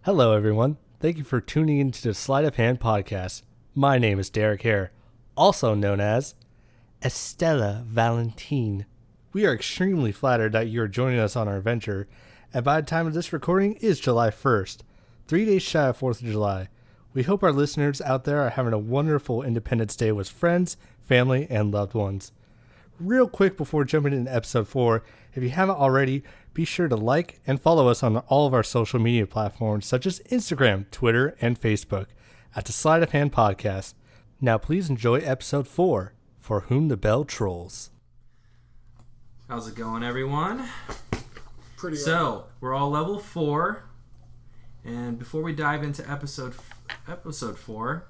Hello, everyone. Thank you for tuning into the Sleight of Hand podcast. My name is Derek Hare, also known as Estella Valentine. We are extremely flattered that you are joining us on our adventure, and by the time of this recording is July 1st, 3 days shy of 4th of July. We hope our listeners out there are having a wonderful Independence Day with friends, family, and loved ones. Real quick before jumping into episode 4, if you haven't already, be sure to like and follow us on all of our social media platforms such as Instagram, Twitter, and Facebook at the Sleight of Hand Podcast. Now please enjoy episode 4, For Whom the Bell Trolls. How's it going, everyone? Pretty So, we're all level 4, and before we dive into episode 4,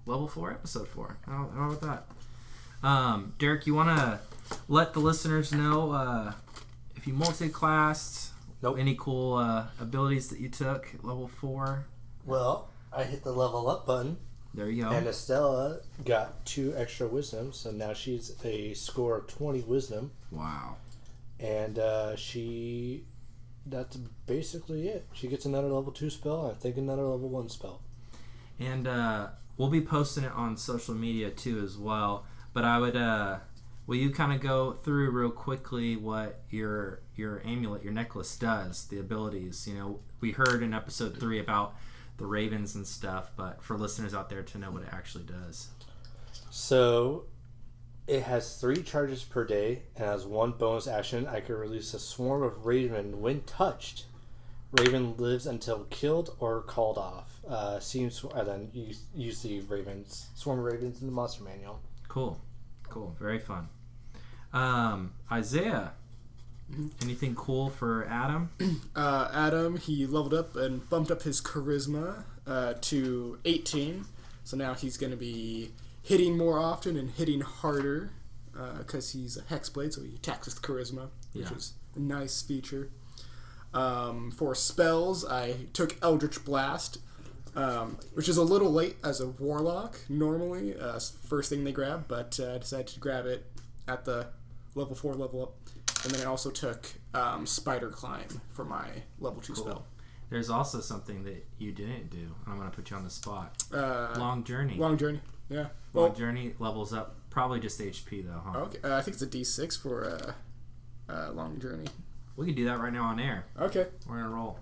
level 4, episode 4. How about that? Derek, you want to let the listeners know if you multi-classed, any cool abilities that you took at level 4? Well, I hit the level up button. There you go. And Estella got 2 extra wisdom, so now she's a score of 20 wisdom. Wow. And that's basically it. She gets another level 2 spell, and I think another level 1 spell. And we'll be posting it on social media too as well. But I would, will you kind of go through real quickly what your amulet, your necklace does, the abilities? You know, we heard in episode 3 about the ravens and stuff, but for listeners out there to know what it actually does. So, it has 3 charges per day, and has 1 bonus action. I can release a swarm of raven when touched. Raven lives until killed or called off. And then you use the swarm of ravens in the monster manual. Cool. Very fun. Isaiah, anything cool for Adam? Adam, he leveled up and bumped up his charisma to 18. So now he's going to be hitting more often and hitting harder because he's a hexblade, so he attacks with charisma, which is a nice feature. For spells, I took Eldritch Blast, which is a little late as a warlock normally, first thing they grab, but I decided to grab it at the level 4 level up. And then I also took Spider Climb for my level 2 spell. There's also something that you didn't do. I'm going to put you on the spot. Long Journey. Yeah. Long Journey levels up probably just HP though, huh? Okay. I think it's a D6 for Long Journey. We can do that right now on air. Okay. We're going to roll.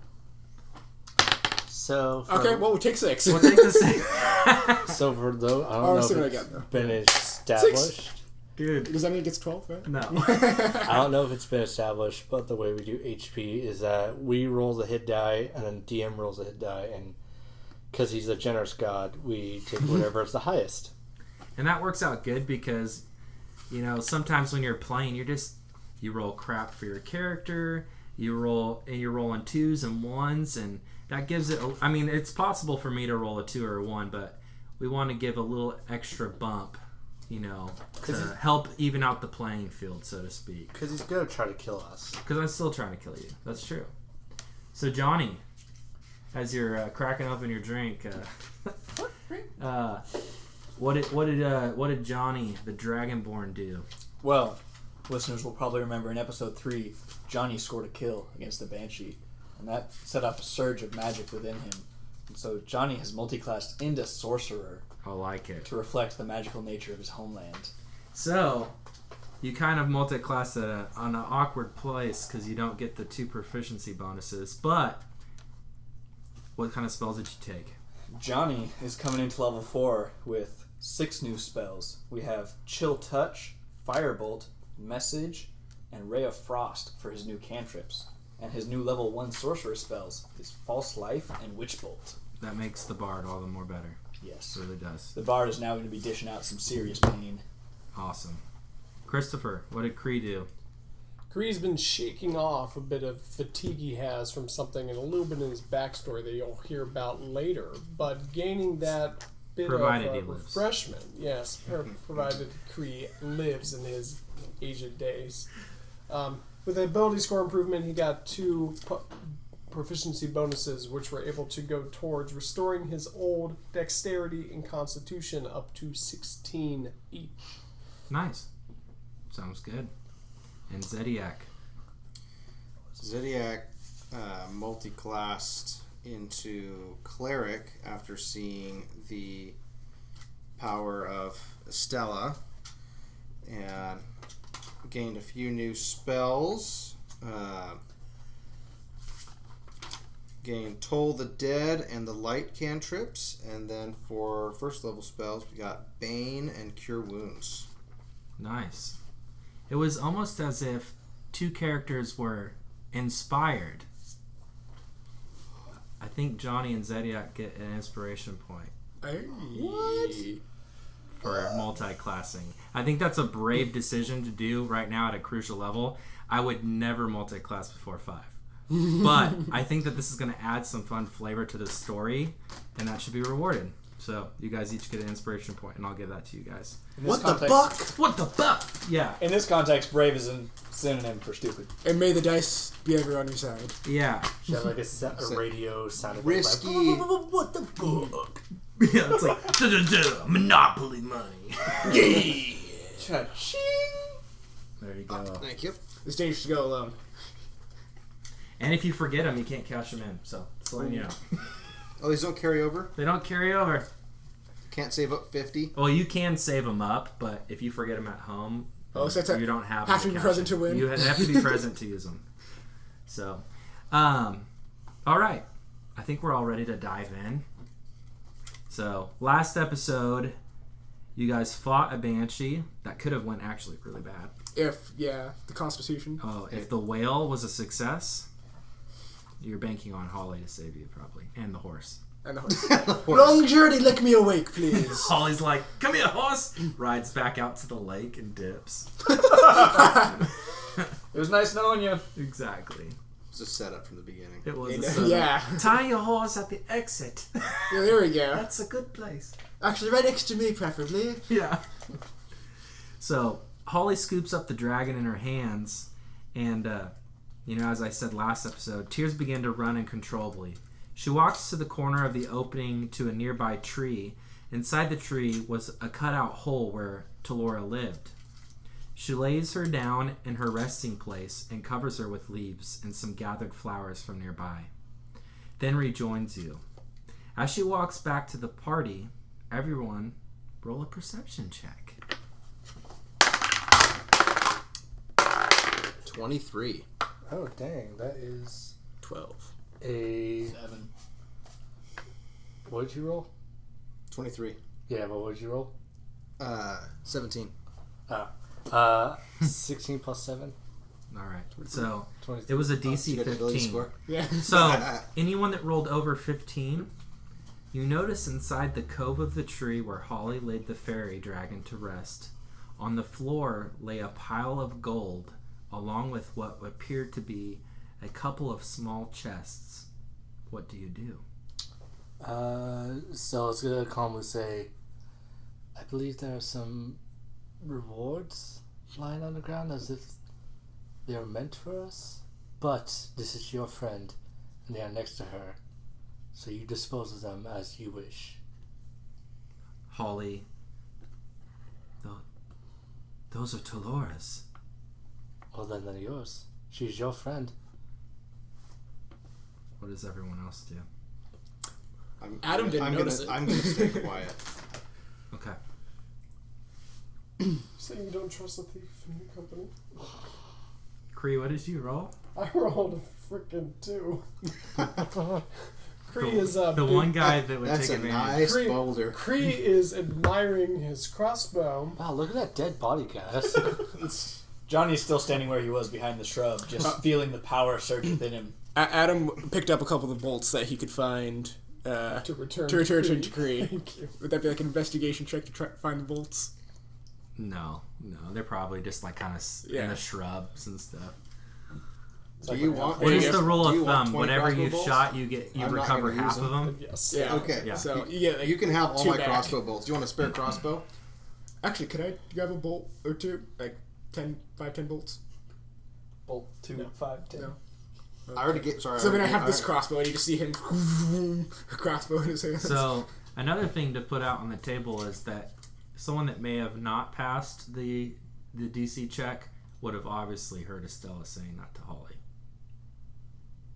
So we'll take 6. We'll take the 6. So for those, I don't know if it's been established. 6. Good. Does that mean it gets 12, right? No. I don't know if it's been established, but the way we do HP is that we roll the hit die, and then DM rolls the hit die, and because he's a generous god, we take whatever is the highest. And that works out good because, you know, sometimes when you're playing, you roll crap for your character, you're rolling 2s and 1s, and that gives it, I mean, it's possible for me to roll a 2 or a 1, but we want to give a little extra bump, you know, to help even out the playing field, so to speak. Because he's going to try to kill us. Because I'm still trying to kill you. That's true. So, Johnny, as you're cracking open your drink, what did Johnny, the Dragonborn, do? Well, listeners will probably remember in episode 3, Johnny scored a kill against the Banshee, and that set off a surge of magic within him. And so Johnny has multiclassed into Sorcerer. I like it. To reflect the magical nature of his homeland. So, you kind of multiclass on an awkward place because you don't get the 2 proficiency bonuses, but what kind of spells did you take? Johnny is coming into level 4 with 6 new spells. We have Chill Touch, Firebolt, Message, and Ray of Frost for his new cantrips. And his new level 1 sorcerer spells is False Life and Witch Bolt. That makes the bard all the more better. Yes. It really does. The bard is now going to be dishing out some serious pain. Awesome. Christopher, what did Kree do? Kree's been shaking off a bit of fatigue he has from something and a little bit in his backstory that you'll hear about later, but gaining that bit of refreshment, yes, provided Kree lives in his aged days. With the ability score improvement, he got 2 proficiency bonuses, which were able to go towards restoring his old dexterity and constitution up to 16 each. Nice. Sounds good. And Zediac. Zediac multi-classed into Cleric after seeing the power of Estella and gained a few new spells. Gained Toll the Dead and the Light cantrips, and then for first level spells we got Bane and Cure Wounds. Nice. It was almost as if two characters were inspired. I think Johnny and Zediac get an inspiration point What? for multi-classing. I think that's a brave decision to do right now at a crucial level. I would never multi-class before 5. But I think that this is going to add some fun flavor to the story, and that should be rewarded. So you guys each get an inspiration point, and I'll give that to you guys. What the fuck? What the fuck? Yeah. In this context, brave is a synonym for stupid. And may the dice be ever on your side. Yeah. Should have like a radio sound effect. Risky. Like, what the fuck? Yeah, it's like Monopoly money. Yeah. Cha-ching! There you go. Thank you. It's dangerous to go alone. And if you forget them, you can't cash them in. So, just letting you know. Oh, these don't carry over? They don't carry over. Can't save up 50? Well, you can save them up, but if you forget them at home, Oh, so that's you don't have to be cash present in. to win? You have to be present to use them. So, all right. I think we're all ready to dive in. So, last episode, you guys fought a banshee. That could have went actually really bad. If, yeah, the Constitution. Oh, if the whale was a success, you're banking on Holly to save you, probably. And the horse. And the horse. Long journey, lick me awake, please. Holly's like, come here, horse! Rides back out to the lake and dips. It was nice knowing you. Exactly. It's a setup from the beginning. It was a Yeah. setup. Yeah. Tie your horse at the exit. Yeah, there we go. That's a good place. Actually, right next to me, preferably. Yeah. So, Holly scoops up the dragon in her hands, and, as I said last episode, tears begin to run uncontrollably. She walks to the corner of the opening to a nearby tree. Inside the tree was a cutout hole where Talora lived. She lays her down in her resting place and covers her with leaves and some gathered flowers from nearby. Then rejoins you. As she walks back to the party, everyone roll a perception check. 23. Oh, dang. That is 12. a... 7. What did you roll? 23. Yeah, but what did you roll? 17. 16 plus 7. All right. So 23. it was a You DC got the ability 15. score? Yeah. So anyone that rolled over 15, you notice inside the cove of the tree where Holly laid the fairy dragon to rest, on the floor lay a pile of gold, along with what appeared to be a couple of small chests. What do you do? So I was gonna calmly say, I believe there are some rewards lying on the ground as if they are meant for us. But this is your friend, and they are next to her, so you dispose of them as you wish. Holly, those are Talora's. Well, then they're yours. She's your friend. What does everyone else do? Adam didn't notice it. I'm going to stay quiet. Okay. So you don't trust a thief in your company? Kree, what did you roll? I rolled a freaking 2. Kree is the one guy that would That's take a advantage. nice boulder. Kree is admiring his crossbow. Wow, look at that dead body cast. Johnny's still standing where he was behind the shrub, just feeling the power surge within him. Adam picked up a couple of the bolts that he could find To return to Kree. Kree. Thank you. Would that be like an investigation check to try to find the bolts? No, they're probably just like kind of in Yeah. the shrubs and stuff. Do you want? What do is you- the rule do of you want thumb? 20 Whatever crossbow you bolts? shot, you I'm not recover gonna half use of them. Yes. Yeah. Okay. Yeah. So you get like You can have all 2 my back. crossbow bolts. Do you want a spare crossbow? Actually, could I grab a bolt or 2? Like 10 bolts? Bolt 2, 5, 10. No. I already get. Sorry. So then I have this already- crossbow, and you just see him a crossbow in his hands. So another thing to put out on the table is that someone that may have not passed the DC check would have obviously heard Estella saying that to Holly.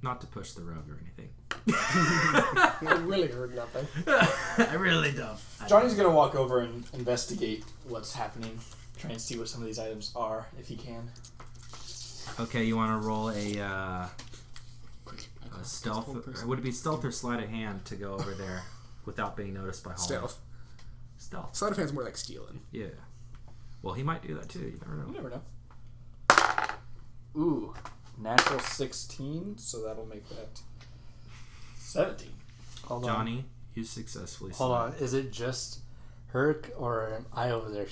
Not to push the rug or anything. I really heard nothing. I really don't. Johnny's gonna walk over and investigate what's happening, try and see what some of these items are, if he can. Okay, you want to roll a stealth? Would it be stealth or sleight of hand to go over there without being noticed by Holly? Stealth. Sleight of hand's more like stealing. Yeah. Well, he might do that too. You never know. You never know. Ooh, natural 16, so that'll make that 17. Hold Johnny, you successfully. Hold on. Is it just Herc or am I over there?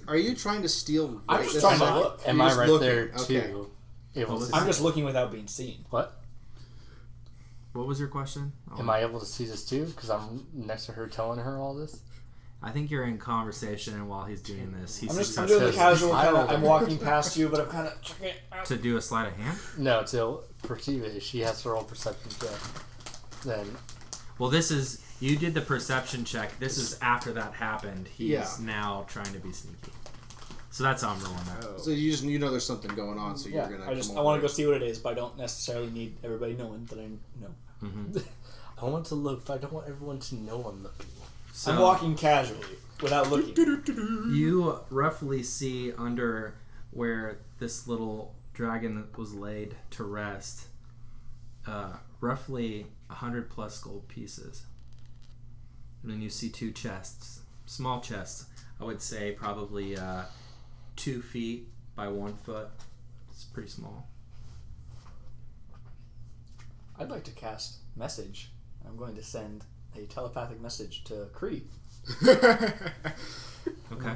Are you trying to steal? I'm just trying to look. Am I right there too? Okay. I'm just looking without being seen. What? What was your question? Am I able to see this too? Because I'm next to her telling her all this. I think you're in conversation, and while he's doing this, I'm doing the casual kind of. I'm walking past you, but I'm kind of checking it out. To do a sleight of hand. No, to perceive it. She has to roll perception check. Then. Well, you did the perception check. This is after that happened. He's now trying to be sneaky. So that's how I'm rolling that. So you know there's something going on, so you're gonna. I want to go see what it is, but I don't necessarily need everybody knowing that I know. Mm-hmm. I want to look, but I don't want everyone to know I'm looking. So, I'm walking casually without looking. You roughly see under where this little dragon was laid to rest, roughly 100 plus gold pieces. And then you see 2 chests, small chests. I would say probably 2 feet by 1 foot. It's pretty small. I'd like to cast message. I'm going to send a telepathic message to Kree. Okay.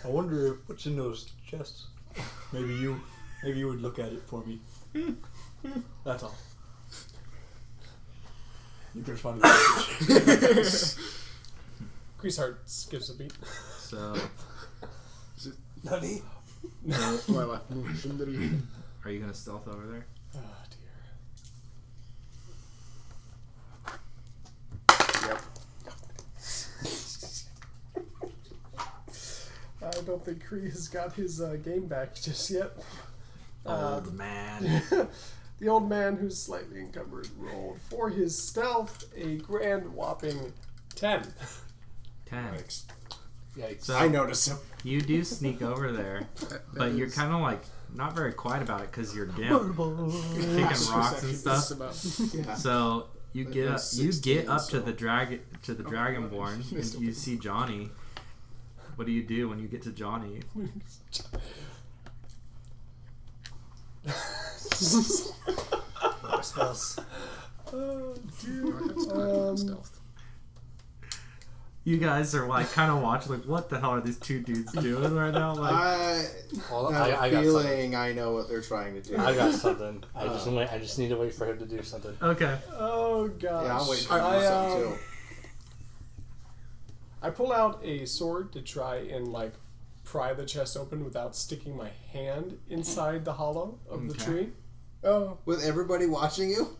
I wonder what's in those chests. Maybe you would look at it for me. That's all. You can respond to the message. Kree's heart skips a beat. So, Nani? are you gonna stealth over there? Oh dear. I don't think Kree has got his game back just yet. Old man. The old man, who's slightly encumbered, rolled for his stealth a grand whopping 10. 10. Yikes. So I noticed him. you do sneak over there, but you're kind of like not very quiet about it because you're dim, kicking rocks and stuff. Yeah. So you get up, That's you 16, get up so- to the dragonborn, and you see Johnny. What do you do when you get to Johnny? Spells. Oh, dude. Stealth. You guys are like kind of watching, like, what the hell are these 2 dudes doing right now? Like, I have I a got feeling I know what they're trying to do. I got something. I just need to wait for him to do something. okay. Oh, gosh. Yeah, I'm waiting for you to do something too. I pull out a sword to try and, like, pry the chest open without sticking my hand inside the hollow of the Okay. tree. Oh. With everybody watching you?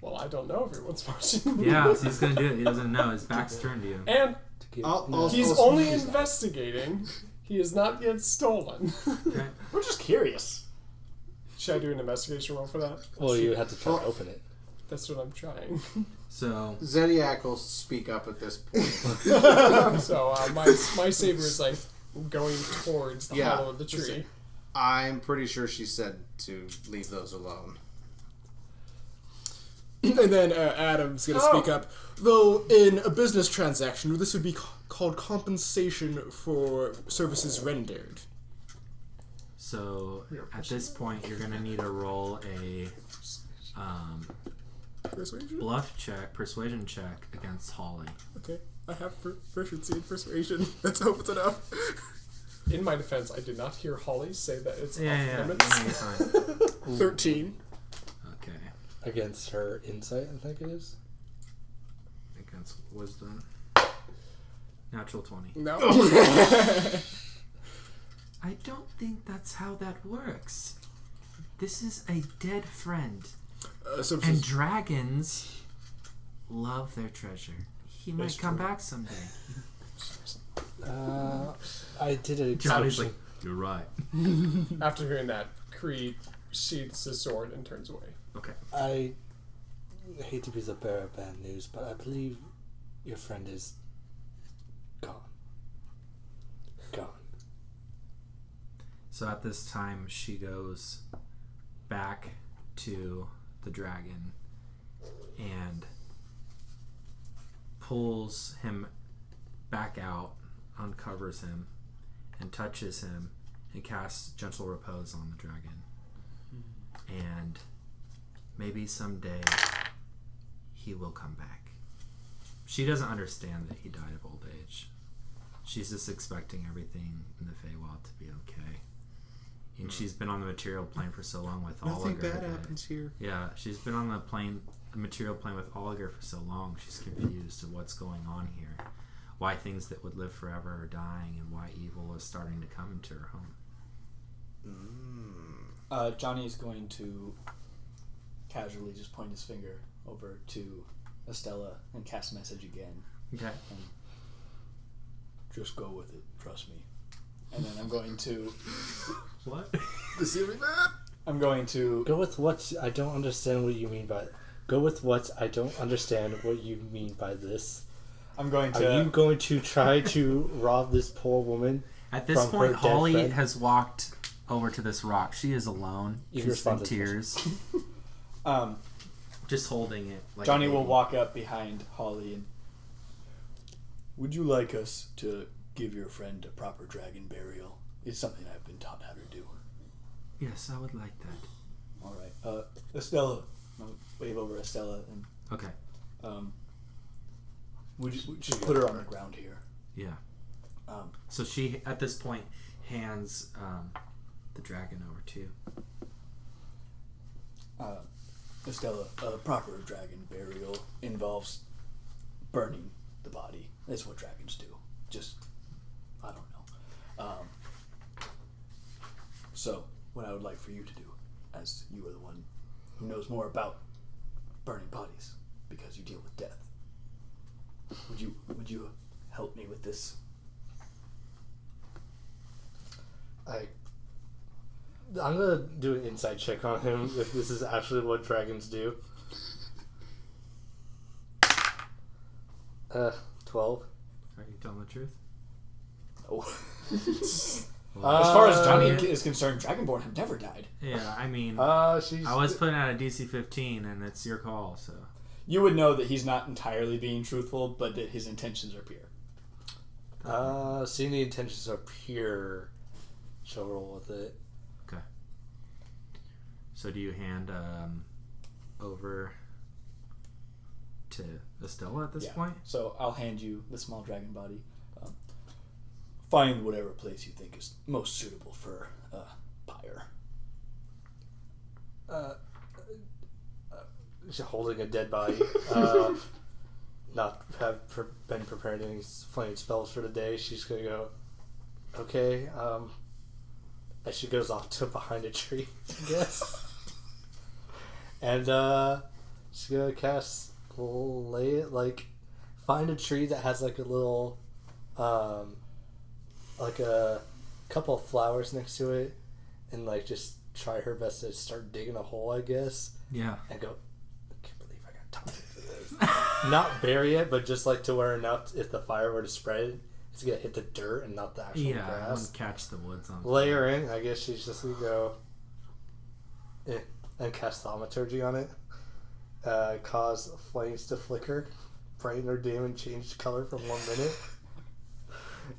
Well, I don't know if everyone's watching. Yeah, so he's gonna do it. He doesn't know. His back's turned to you. And he's I'll only use that. investigating. He is not yet stolen. Okay. We're just curious. Should I do an investigation roll for that? Well, you have to try to open it. That's what I'm trying. So Zediac will speak up at this point. So my saber is like going towards the hollow of the tree. I'm pretty sure she said to leave those alone. And then Adam's going to speak up. Though in a business transaction, this would be called compensation for services rendered. So at this point, you're gonna need to roll a Persuasion? persuasion check against Holly. Okay. I have proficiency in persuasion. Let's hope it's enough. In my defense, I did not hear Holly say that it's Yeah, off yeah, limits. you're fine. 13. Okay, Against her insight, I think it is. against wisdom. Natural 20. No. I don't think that's how that works. This is a dead friend. And dragons love their treasure. He might come back someday. I did a Johnny's like, you're right. After hearing that, Kree sheaths his sword and turns away. Okay. I hate to be the bearer of bad news, but I believe your friend is gone. So at this time, she goes back to the dragon and pulls him back out, uncovers him, and touches him, and casts gentle repose on the dragon. And maybe someday he will come back. She doesn't understand that he died of old age. She's just expecting everything in the Feywild to be okay. And she's been on the material plane for so long with Oliger. Nothing bad happens here. Yeah, she's been on the material plane with Oliger for so long. She's confused of what's going on here. Why things that would live forever are dying, and why evil is starting to come into her home. Johnny's going to casually just point his finger over to Estella and cast message again. Okay. And just go with it, trust me. And then I'm going to... What? I'm going to... Go with what I don't understand what you mean by... Go with what I don't understand what you mean by this. I'm going to... Are you going to try to rob this poor woman? At this point, her dead Holly friend? has walked over to this rock. She is alone. You She's in respond to tears. Just holding it. Like Johnny a will baby. walk up behind Holly and... Would you like us to give your friend a proper dragon burial? It's something I've been taught how to do. Yes, I would like that. All right. Estella. I'll wave over Estella and... Okay. Would you just put her on the ground here? Yeah. So she, at this point, hands the dragon over to you. Estella, a proper dragon burial involves burning the body. That's what dragons do. Just, I don't know. So, what I would like for you to do, as you are the one who knows more about burning bodies, because you deal with death, would you help me with this? I'm gonna do an insight check on him if this is actually what dragons do. 12. Are you telling the truth? Oh. Well, As far as Johnny is concerned, Dragonborn have never died. yeah, I mean, She's... I was putting out a DC 15, and it's your call, so... You would know that he's not entirely being truthful, but that his intentions are pure. Seeing the intentions are pure, she'll roll with it. Okay. So do you hand over to Estella at this point? So I'll hand you the small dragon body. Find whatever place you think is most suitable for pyre. She's holding a dead body. Not have been prepared any flaming spells for the day. She's gonna go, okay, as she goes off to behind a tree, I guess. And she's gonna cast find a tree that has like a little like a couple of flowers next to it, and like just try her best to start digging a hole, I guess. Yeah. And go, I can't believe I got talked into this. Not bury it, but just like to where enough, if the fire were to spread, it's gonna hit the dirt and not the actual Yeah, I grass. wouldn't catch the woods on Layer in, I guess she's just gonna go and cast thaumaturgy on it. Cause flames to flicker, brighten or dim and change color from 1 minute.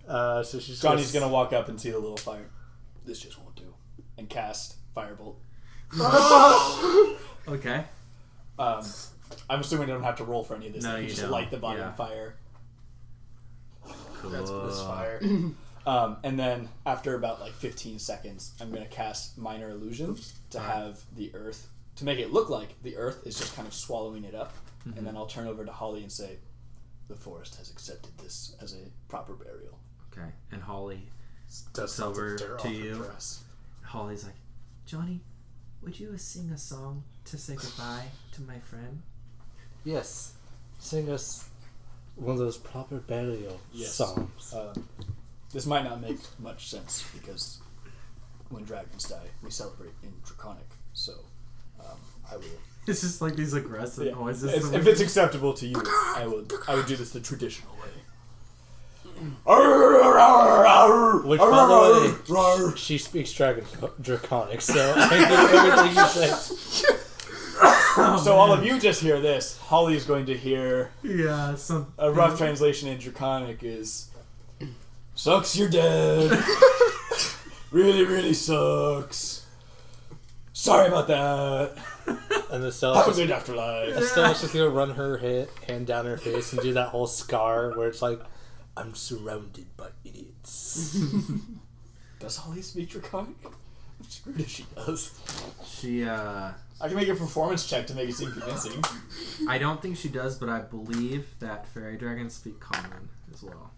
So she's Johnny's gonna walk up and see the little fire. This just won't do. And cast Firebolt. Okay. I'm assuming I don't have to roll for any of this. No, I can you just don't. light the body Yeah. on fire. Cool. That's this fire. And then after about like 15 seconds, I'm gonna cast Minor Illusions to have the earth, to make it look like the earth is just kind of swallowing it up. Mm-hmm. And then I'll turn over to Holly and say, the forest has accepted this as a proper burial. Okay. And Holly Does looks over dirt to off her you. dress. Holly's like, Johnny, would you sing a song to say goodbye to my friend? Yes, sing us one of those proper burial songs. This might not make much sense because when dragons die, we celebrate in Draconic. So I will. It's just like these aggressive noises. If it's acceptable to you, I would do this the traditional way. Which, by the way, she speaks Draconic, so I think everything you say. So all of you just hear this. Holly's going to hear a rough translation in Draconic is sucks, you're dead. Really, really sucks. Sorry about that. And the Have a good afterlife. Stella's just gonna run her hand down her face and do that whole scar where it's like, I'm surrounded by idiots. Does Holly speak Draconic? I'm screwed if she does. I can make a performance check to make it seem convincing. I don't think she does, but I believe that fairy dragons speak common as well.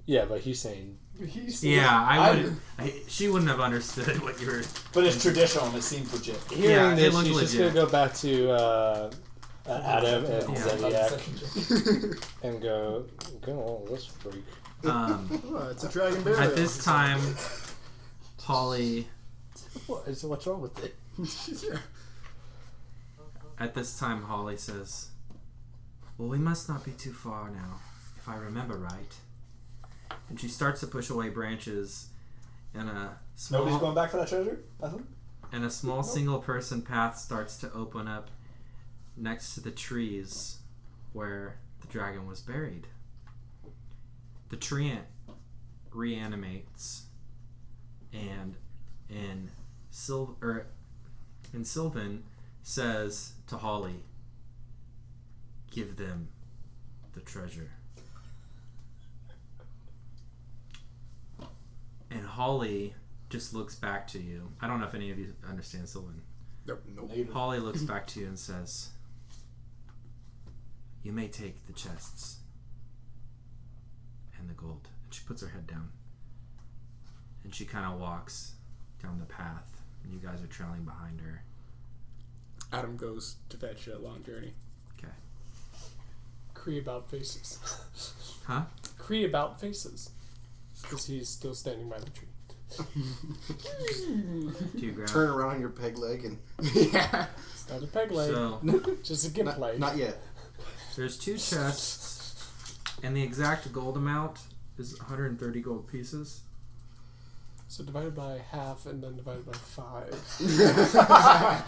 Yeah, but he's saying... she wouldn't have understood what you were... But it's traditional and it seems legit. Hearing this, she's just going to go back to Adam and Zodiac and go on, this freak. It's a dragon burial. At this time, Holly... What's wrong with it? Yeah. At this time, Holly says, well, we must not be too far now, if I remember right. And she starts to push away branches, and nobody's going back for that treasure? And a small single-person path starts to open up next to the trees where the dragon was buried. The tree reanimates, and Sylvan says to Holly, give them the treasure. And Holly just looks back to you. I don't know if any of you understand Sylvan. Nope. Holly looks back to you and says, you may take the chests and the gold. And she puts her head down. And she kind of walks down the path. And you guys are trailing behind her. Adam goes to fetch a long journey. Okay. Cree about faces. Huh? Cree about faces. Because he's still standing by the tree. Do you grab? Turn around on your peg leg and... Yeah. It's not a peg leg. So, just a gimp leg. Not yet. there's 2 chests, and the exact gold amount is 130 gold pieces. So divided by half and then divided by 5.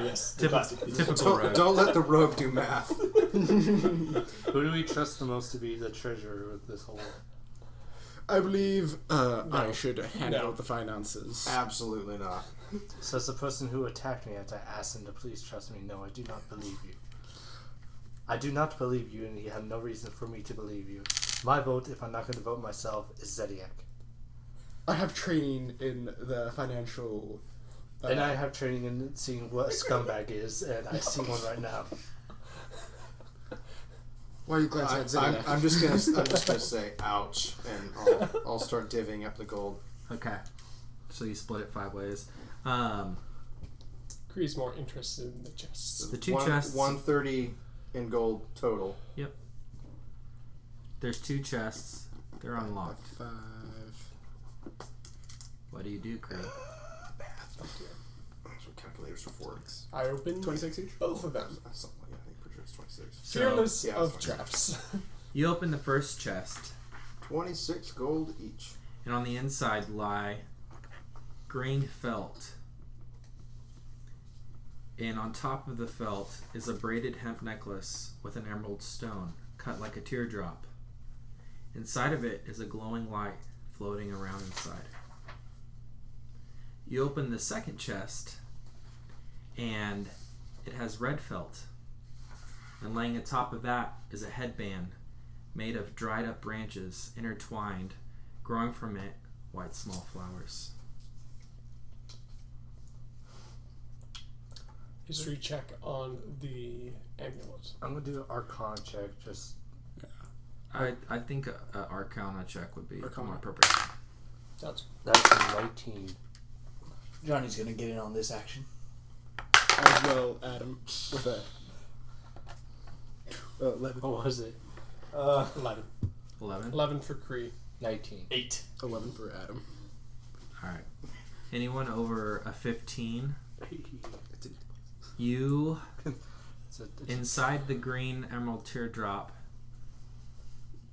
Yes. Typical rogue. Don't let the rogue do math. Who do we trust the most to be the treasurer of this whole... I believe I should handle the finances. Absolutely not. Says the person who attacked me after I asked him to please trust me. No, I do not believe you. I do not believe you, and you have no reason for me to believe you. My vote, if I'm not going to vote myself, is Zodiac. I have training in the financial... and I have training in seeing what a scumbag is, and I see one right now. Why are you glancing at Zodiac? I'm just gonna say ouch, and I'll start divvying up the gold. Okay. So you split it 5 ways. Cree's more interested in the chests. The 2 chests. 130 in gold total. Yep. There's 2 chests. They're unlocked. 5. What do you do, Cree? Math. That's what calculators are for. I open 26 each? both of them. Something like that. I think pretty sure it's 26. Fearless yeah, of 26. traps. You open the first chest, 26 gold each. and on the inside lie green felt. And on top of the felt is a braided hemp necklace with an emerald stone cut like a teardrop. Inside of it is a glowing light floating around inside. You open the second chest, and it has red felt. And laying atop of that is a headband made of dried up branches intertwined, growing from it white small flowers. History check on the amulet. I'm going to do an Arcana check, just... I think an Arcana check would be Arcana. more appropriate. That's That's a 19. Johnny's gonna get in on this action. As well, Adam, with a 11. What was it? 11. 11? 11 for Cree. 19. 8. 11 for Adam. Alright. Anyone over a 15? You, inside the green emerald teardrop,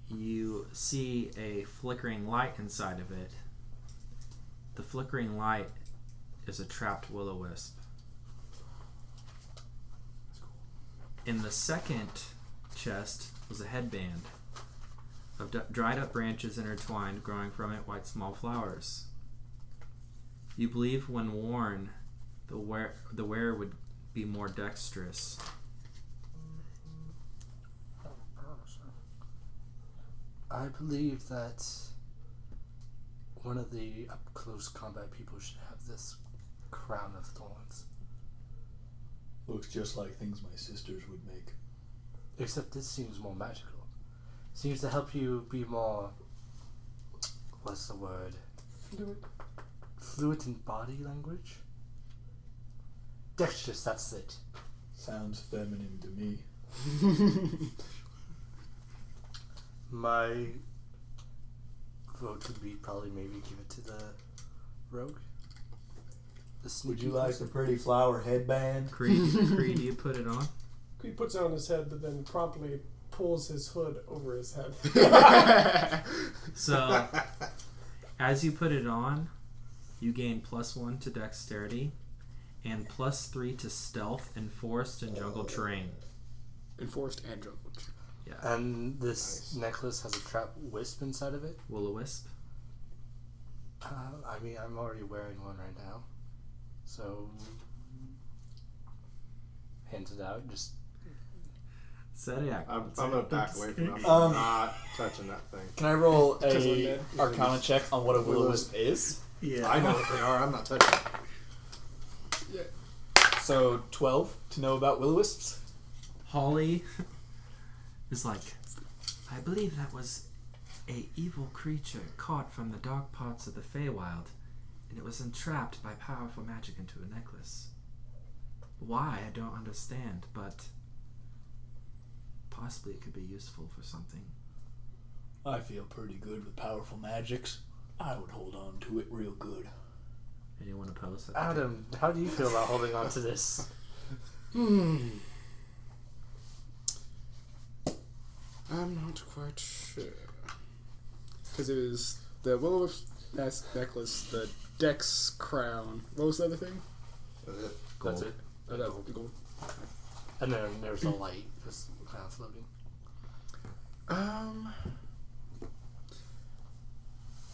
you see a flickering light inside of it. The flickering light is a trapped will-o-wisp. In the second chest was a headband of dried up branches intertwined, growing from it white small flowers. You believe when worn, the wearer would be more dexterous. I believe that one of the up-close combat people should have this crown of thorns. Looks just like things my sisters would make. Except this seems more magical. Seems to help you be more... What's the word? Fluent in body language? Dexterous, that's it. Sounds feminine to me. My vote would be probably maybe give it to the rogue. Would you like the pretty flower headband? Creed, do you put it on? He puts it on his head, but then promptly pulls his hood over his head. So, as you put it on, you gain +1 to dexterity and +3 to stealth in forest and jungle terrain. In forest and jungle. Yeah. And this necklace has a trap wisp inside of it? Will-o-wisp. I mean, I'm already wearing one right now. So, hand it out, just... I'm gonna back away from it. I'm not touching that thing. Can I roll a Arcana check on what a will-o-wisp is? Yeah. I know what they are. I'm not touching it. Yeah. So 12 to know about will-o-wisps. Holly is like, I believe that was a evil creature caught from the dark parts of the Feywild, and it was entrapped by powerful magic into a necklace. Why, I don't understand, but possibly it could be useful for something. I feel pretty good with powerful magics. I would hold on to it real good. Anyone opposed? Adam, how do you feel about holding on to this? I'm not quite sure. Because it was the will-o-wisp necklace, the Dex crown. What was the other thing? That's it. Oh, that was gold. And then there's a light just kind of floating.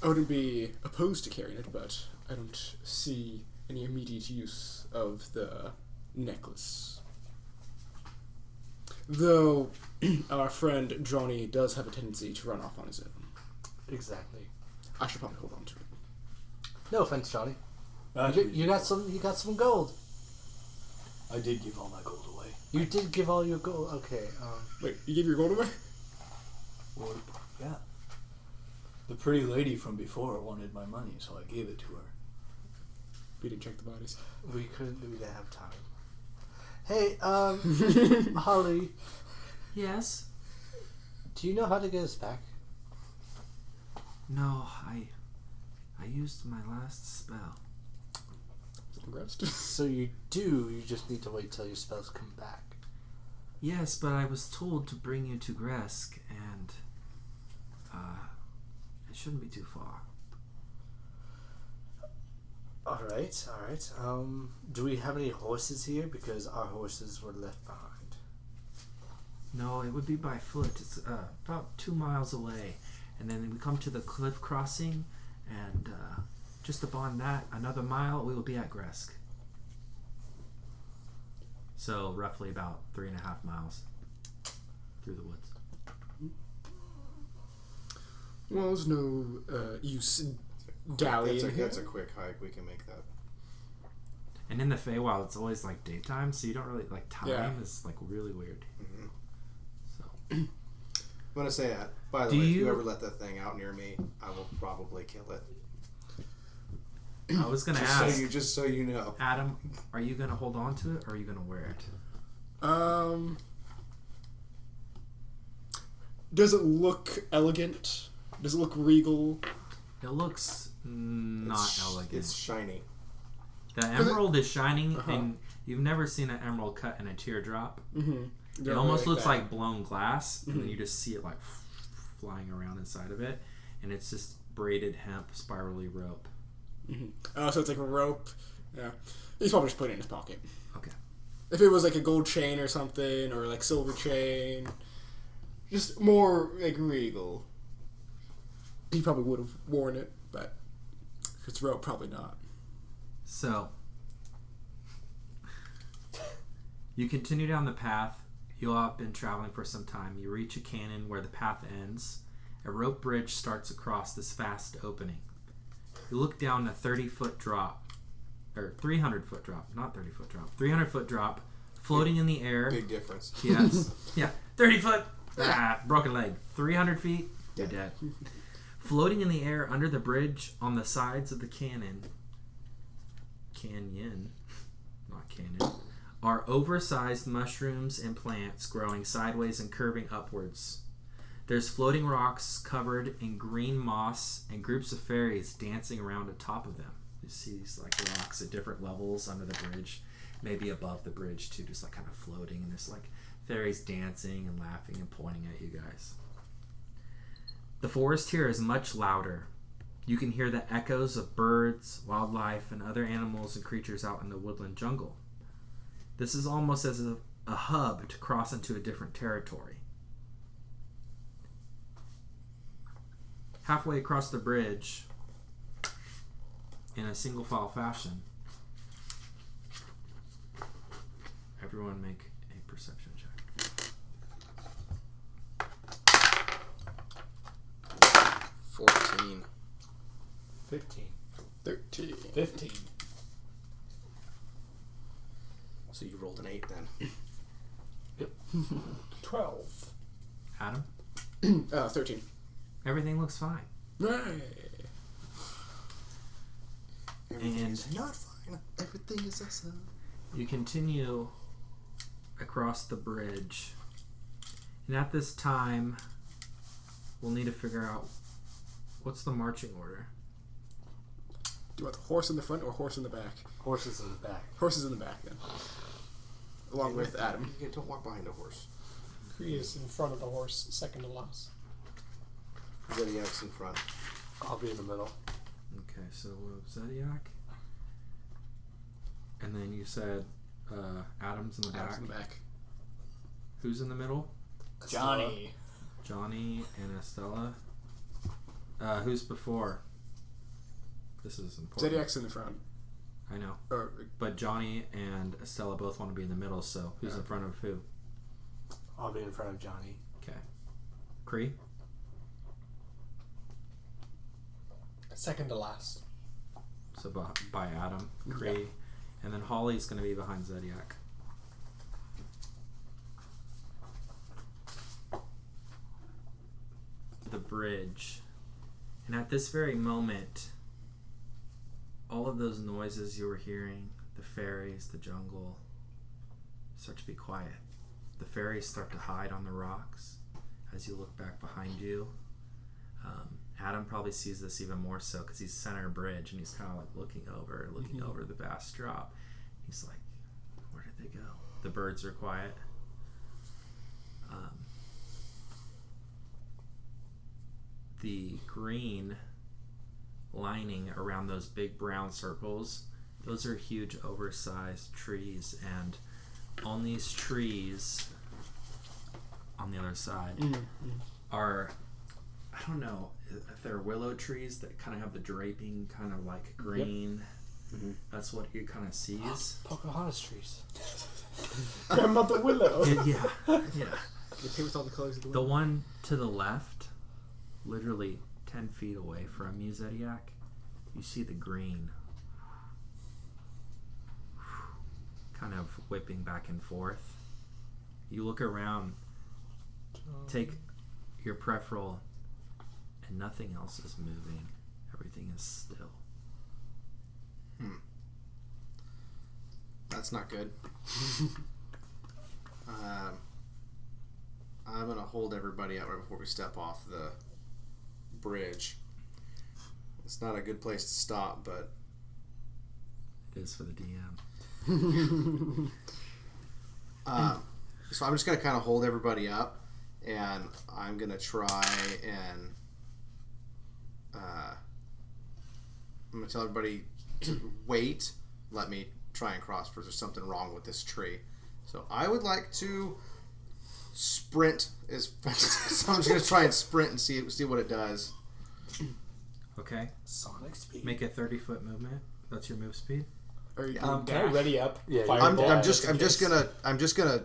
I wouldn't be opposed to carrying it, but I don't see any immediate use of the necklace. Though our friend Johnny does have a tendency to run off on his own. Exactly. I should probably hold on to it. No offense, Johnny. You got some gold. I did give all my gold away. You did give all your gold. Okay. Wait, you gave your gold away? Well, yeah. The pretty lady from before wanted my money, so I gave it to her. We didn't check the bodies. We didn't have time. Hey, Holly. Yes? Do you know how to get us back? No, I used my last spell. Congrats. So you do, you just need to wait till your spells come back. Yes, but I was told to bring you to Gresk, and it shouldn't be too far. Alright. Do we have any horses here? Because our horses were left behind. No, it would be by foot. It's about 2 miles away. And then we come to the cliff crossing, and just upon that, another mile, we will be at Gresk. So roughly about 3.5 miles through the woods. Well, there's no use dallying. That's a quick hike. We can make that. And in the Feywild, it's always like daytime, so you don't really like time is like really weird. Mm-hmm. So I'm gonna say that. By the way, if you ever let that thing out near me, I will probably kill it. I was gonna ask. Just so you know, Adam, are you gonna hold on to it or are you gonna wear it? Does it look elegant? Does it look regal? It looks not elegant. It's shiny. The emerald is shining, and you've never seen an emerald cut in a teardrop. Mm-hmm. It almost looks like blown glass, and then you just see it like flying around inside of it, and it's just braided hemp spirally rope. Mm-hmm. Oh, so it's like a rope. Yeah. He's probably just put it in his pocket. Okay. If it was like a gold chain or something, or like silver chain, just more like regal, he probably would have worn it, but if it's rope, probably not. So, you continue down the path. You'll have been traveling for some time. You reach a canyon where the path ends. A rope bridge starts across this vast opening. You look down a 30-foot drop, or 300-foot drop, not 30-foot drop, 300-foot drop, floating in the air. Big difference. Yes. Yeah, 30 foot, broken leg. 300 feet, you're dead. Floating in the air under the bridge on the sides of the canyon, not canyon, are oversized mushrooms and plants growing sideways and curving upwards. There's floating rocks covered in green moss and groups of fairies dancing around atop of them. You see these like rocks at different levels under the bridge, maybe above the bridge too, just like kind of floating, and there's like fairies dancing and laughing and pointing at you guys. The forest here is much louder. You can hear the echoes of birds, wildlife, and other animals and creatures out in the woodland jungle. This is almost as a hub to cross into a different territory. Halfway across the bridge, in a single file fashion, everyone make a perception check. 14. 15. 13. 15. So you rolled an 8 then. Yep. 12. Adam? 13. Everything looks fine. Right. Everything And- is not fine. Everything is awesome. You continue across the bridge, and at this time, we'll need to figure out what's the marching order. Do you want the horse in the front or horse in the back? Horses in the back. Horses in the back, then. Along with Adam. You don't walk behind a horse. Kree is in front of the horse, second to last. Zodiac's in front. I'll be in the middle. Okay, so Zodiac, and then you said Adam's in the back. Adam's in the back. Who's in the middle? Johnny. Johnny and Estella. Who's before? This is important. Zodiac's in the front. I know. Or, But Johnny and Estella both want to be in the middle, so who's in front of who? I'll be in front of Johnny. Okay. Kree? Second to last. So by Adam, Kree, and then Holly's going to be behind Zodiac. The bridge. And at this very moment, all of those noises you were hearing, the fairies, the jungle, start to be quiet. The fairies start to hide on the rocks as you look back behind you. Adam probably sees this even more so because he's center bridge and he's kind of like looking over the vast drop. He's like, where did they go? The birds are quiet. The green lining around those big brown circles, those are huge oversized trees, and on these trees on the other side are, I don't know if they're willow trees that kind of have the draping kind of like green. Mm-hmm. That's what you kind of sees. Pocahontas trees. Grandmother Willow. Yeah. they pay with all the colors of the The wind. one to the left, literally 10 feet away from you, Zodiac, you see the green kind of whipping back and forth. You look around, take your peripheral, and nothing else is moving. Everything is still. That's not good. I'm going to hold everybody out right before we step off the bridge. It's not a good place to stop, but is for the DM. So I'm just going to kind of hold everybody up, and I'm going to try and I'm going to tell everybody to wait. Let me try and cross first. There's something wrong with this tree. So I would like to sprint as fast. So I'm just going to try and sprint and see what it does. Okay. Sonic speed. Make a 30-foot movement. That's your move speed. Or you Can I ready up? Yeah, I'm just gonna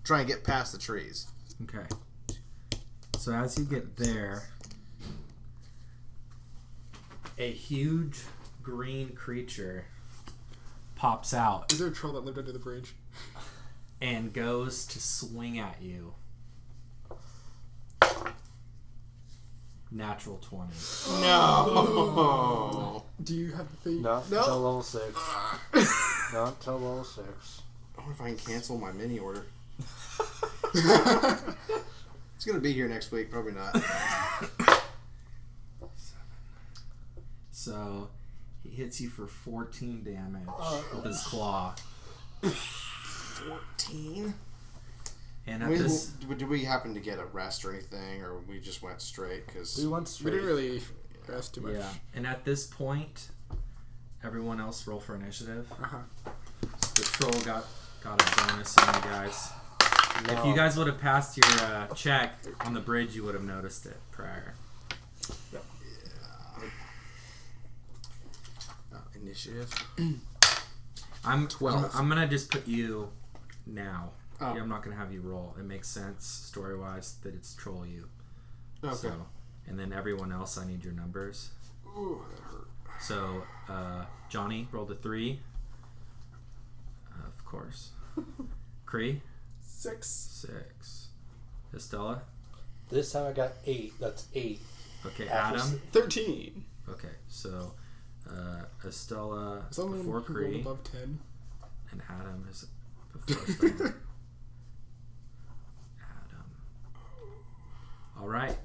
try and get past the trees. Okay. So as you get there, a huge green creature pops out Is there a troll that lived under the bridge? and goes to swing at you. Natural 20. No. Do you have the thing? Not No. until level 6. Not until level 6. I wonder if I can cancel my mini order. It's gonna be here next week. Probably not. So he hits you for 14 damage with his claw. 14. And at Did this, we happen to get a rest or anything, or we just went straight? Because We went We straight. didn't really rest too much. yeah. And at this point, everyone else roll for initiative. Uh-huh. The troll got a bonus on you guys. If you guys would have passed your check on the bridge, you would have noticed it prior. Initiative. I'm 12. I'm gonna just put you now. Oh. Yeah, I'm not gonna have you roll. It makes sense story wise that it's troll you. Okay. So, and then everyone else, I need your numbers. Ooh, that hurt. So Johnny rolled a 3. Of course. Cree 6. 6. Estella. This time I got 8. That's 8. Okay. After Adam. 13. Okay. So Estella Someone before who rolled Cree, above 10. and Adam is before Estella. Adam. All right.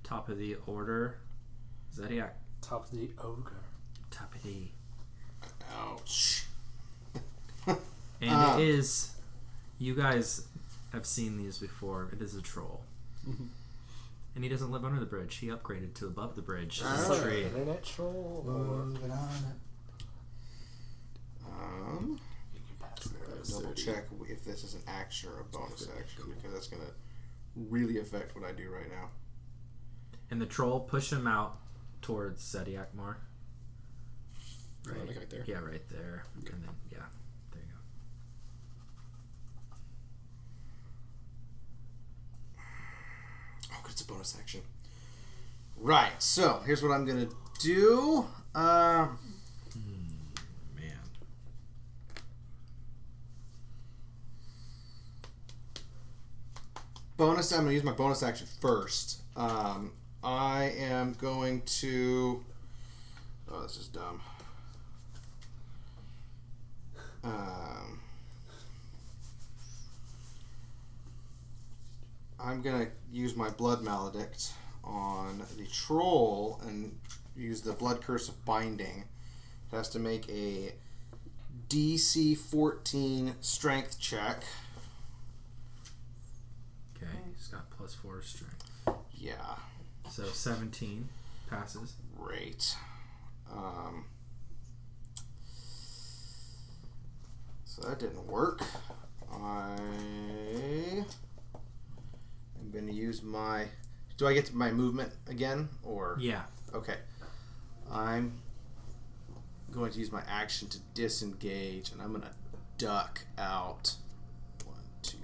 Top of the order, Zodiac. Top of the ogre. Top of the. Ouch. And it is. You guys have seen these before. It is a troll. Mm-hmm. And he doesn't live under the bridge. He upgraded to above the bridge. Ah. It's a tree. Internet troll. Moving on. You can pass it. Double check if this is an action or a bonus action, because that's gonna really affect what I do right now. And the troll push him out towards Zodiac more. Right. Like right there. Yeah, right there. And then, yeah. There you Oh, good, it's a bonus action. Right, so here's what I'm gonna do. Man. I'm gonna use my bonus action first. I am going to. Oh, this is dumb. I'm gonna use my blood maledict on the troll and use the blood curse of binding. It has to make a DC 14 strength check. Okay, he's got +4 strength. Yeah, So 17 passes. great. So that didn't work. I am going to use my. Do I get to my movement again, or? Yeah. Okay. I'm going to use my action to disengage, and I'm going to duck out. 1, 2,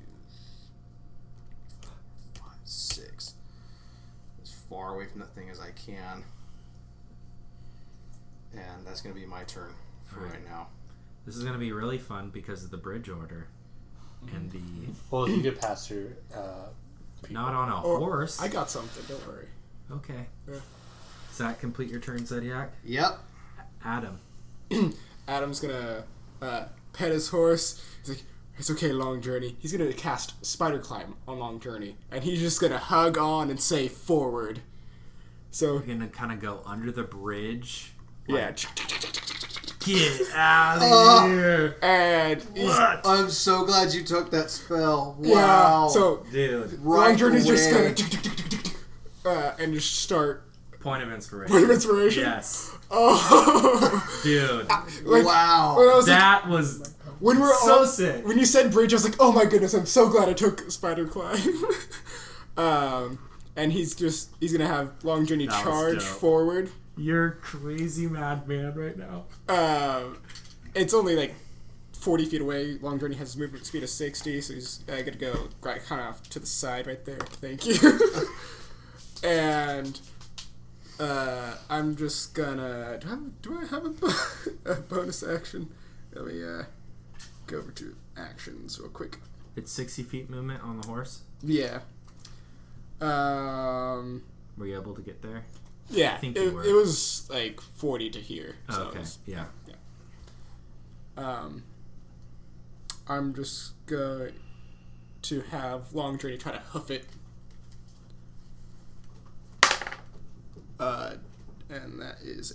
5, 6. As far away from that thing as I can. And that's going to be my turn for Alright. right now. This is going to be really fun because of the bridge order. And the... Well, if you get past your Not on a Or- horse. I got something, don't worry. Okay. Yeah. Does that complete your turn, Zodiac? Yep. Adam. Adam's gonna pet his horse. He's like, it's okay, Long Journey. He's gonna cast Spider Climb on Long Journey. And he's just gonna hug on and say forward. So, You're going to kind of go under the bridge. yeah. Get out of here. And I'm so glad you took that spell. Wow. yeah, so Dude. Long Journey's away. just gonna and just start Point of inspiration. point of inspiration. Yes. Oh, Dude. like, Wow. When I was That was when we're so all, sick. when you said bridge, I was like, oh my goodness, I'm so glad I took Spider Climb. And he's gonna have Long Journey That was charge dope. forward. You're crazy madman right now. It's only like 40 feet away. Long Journey has a movement speed of 60, so he's gonna go right kind of to the side right there. Thank you. And I'm just gonna. Do I have a bonus action? Let me go over to actions real quick. It's 60 feet movement on the horse. Yeah. Were you able to get there? Yeah. I think It you were. was like 40 to here. Oh, So okay. it was- Yeah. I'm just going to have Long Journey try to hoof it. And that is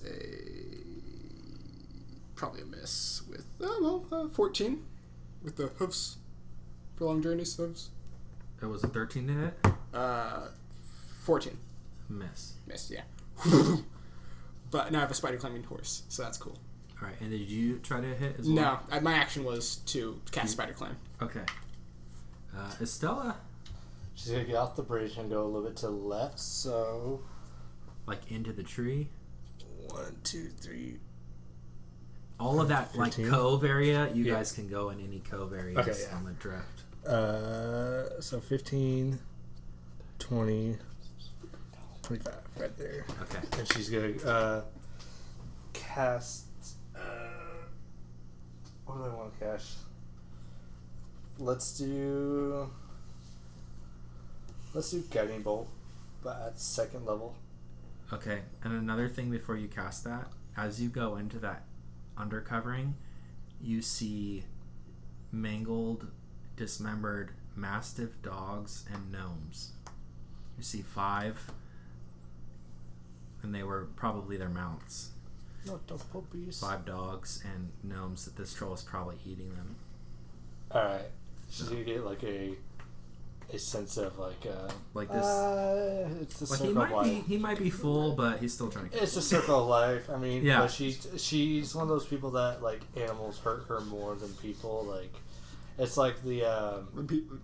probably a miss with 14 with the hoofs for Long Journey's hoofs. It was a 13 to hit? 14 Miss. missed, yeah. But now I have a spider climbing horse, so that's cool. Alright, and did you try to hit as well? No, my action was to cast spider climb. Okay. Estella, She's gonna get off the bridge and go a little bit to the left. So like into the tree. 1, 2, 3. All of that 15? like cove area, you Yeah. guys can go in any cove areas Okay, yeah. on the drift. So 15, 20, 25, right there. Okay. And she's gonna cast. What do I want to cast? Let's do Guiding Bolt, but at second level. Okay. And another thing before you cast that, as you go into that undercovering, you see mangled, dismembered mastiff dogs and gnomes. You see 5, and they were probably their mounts. No, don't puppies. 5 dogs and gnomes that this troll is probably eating them. All right. She's gonna get like a sense of like this. it's the Like circle of life. he might be full, but he's still trying to. It's a circle of life. I mean, Yeah. but she's one of those people that like animals hurt her more than people. Like it's like the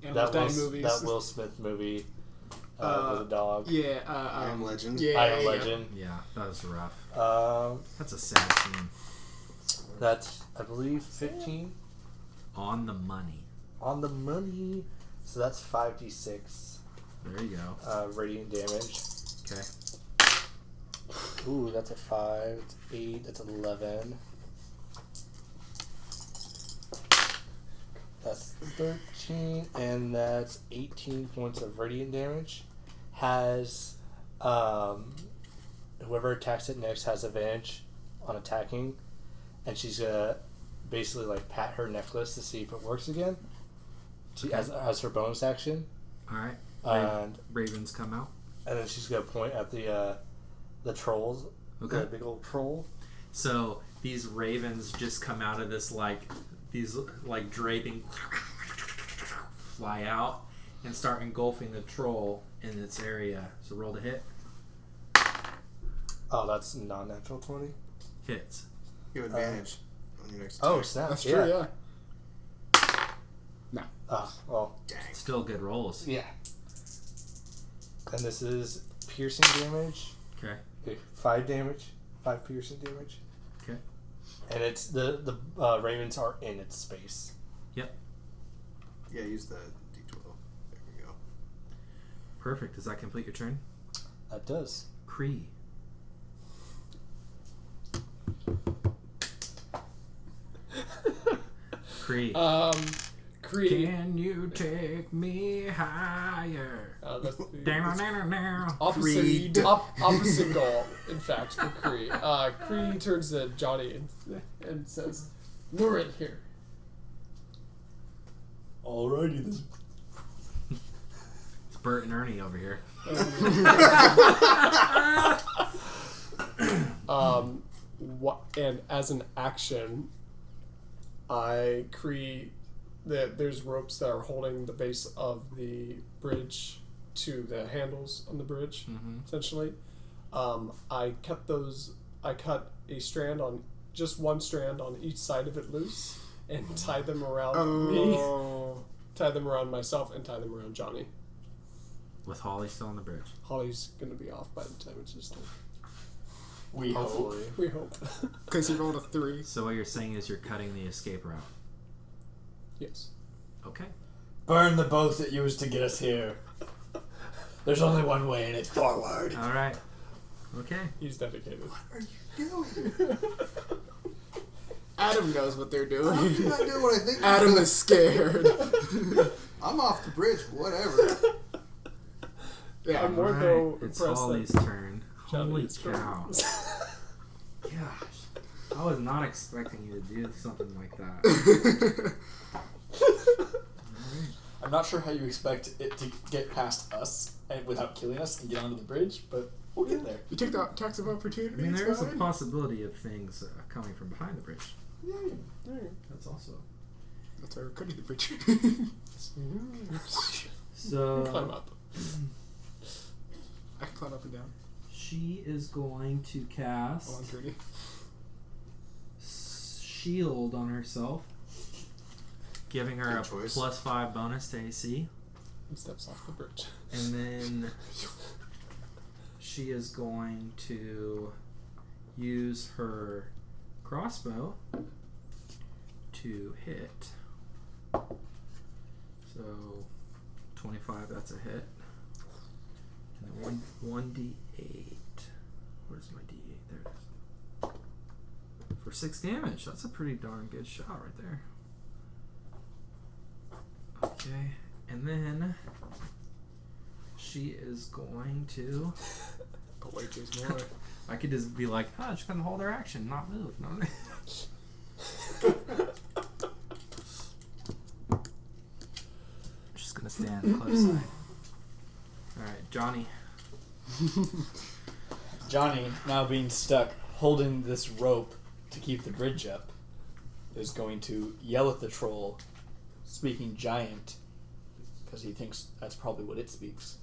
that Will Smith movie with a dog. Yeah, I Am Legend. Yeah, I Am Legend. Yeah, that was rough. That's That's a sad scene. I believe 15 On the money. on the money. So that's 5d6 There you go. radiant damage. Okay. Ooh, that's a 5. That's 8. That's 11. That's 13, and that's 18 points of radiant damage. Has whoever attacks it next has advantage on attacking, and she's gonna basically like pat her necklace to see if it works again. She as her bonus action, All right. and Ravens come out. then she's gonna point at the trolls, Okay. the big old troll. So these ravens just come out of this these draping, fly out and start engulfing the troll in its area. So roll to hit. Oh, that's non-natural 20. Hits. You have advantage on your next attack. Oh, snap! That's yeah. true, yeah. No. Oh, well, Dang. Still good rolls. yeah. And this is piercing damage. Okay. Okay, 5 damage. 5 piercing damage. Okay. And it's the ravens are in its space. Yep. Yeah, use the D12. There we go. Perfect. Does that complete your turn? That does. Cree. Cree. Cree. Can you take me higher? That's the Creed. opposite goal, in fact, for Cree. Cree turns to Johnny and says, "Lure it here." Alrighty then. It's Bert and Ernie over here. and as an action, I create that there's ropes that are holding the base of the bridge to the handles on the bridge, essentially. I cut a strand on just one strand on each side of it loose and tie them around me, tie them around myself, and tie them around Johnny. With Holly still on the bridge. Holly's gonna be off by the time it's his turn. We hope. We hope. Because he rolled a 3. So what you're saying is you're cutting the escape route. Yes. Okay. Burn the boat that used to get us here. There's only one way, and it's forward. All right. Okay. He's dedicated. What are you doing? Adam knows what they're doing. I'm not doing what I think. Adam is scared. I'm off the bridge, whatever. Yeah, I'm more All right. though It's impressed Holly's that turn. Johnny Holy is cow. first. Gosh. I was not expecting you to do something like that. I'm not sure how you expect it to get past us and without killing us and get onto the bridge, but we'll get there. You take the tax of opportunity. I mean, there is a fine. possibility of things coming from behind the bridge. Yeah, That's also. that's why we're cutting the bridge. So. Climb up. I can climb up and down. She is going to cast On 30. shield on herself, giving her Good a choice. +5 bonus to AC, And steps off the bridge. and then she is going to use her crossbow to hit. So 25, that's a hit. And then 1d8. Where's my d8? There it is. For 6 damage. That's a pretty darn good shot right there. Okay. And then she is going to... But wait, there's more. I could just be like, oh, she's gonna hold her action, not move. No. She's gonna stand close side. Alright, Johnny. Johnny, now being stuck, holding this rope to keep the bridge up, is going to yell at the troll, speaking giant, because he thinks that's probably what it speaks.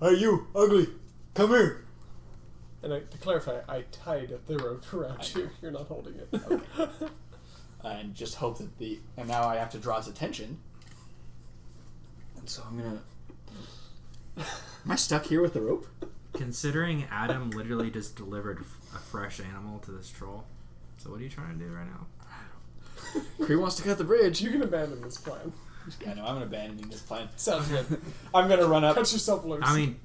Hey, you, ugly, come here. And to clarify, I tied the rope around you. You're not holding it. Okay. And just hope that and now I have to draw his attention. And so I'm gonna... Am I stuck here with the rope? Considering Adam literally just delivered a fresh animal to this troll, so what are you trying to do right now? Kree wants to cut the bridge. You can abandon this plan. Yeah, no, I'm abandoning this plan. Sounds good. I'm gonna run up, Cut yourself loose. I mean,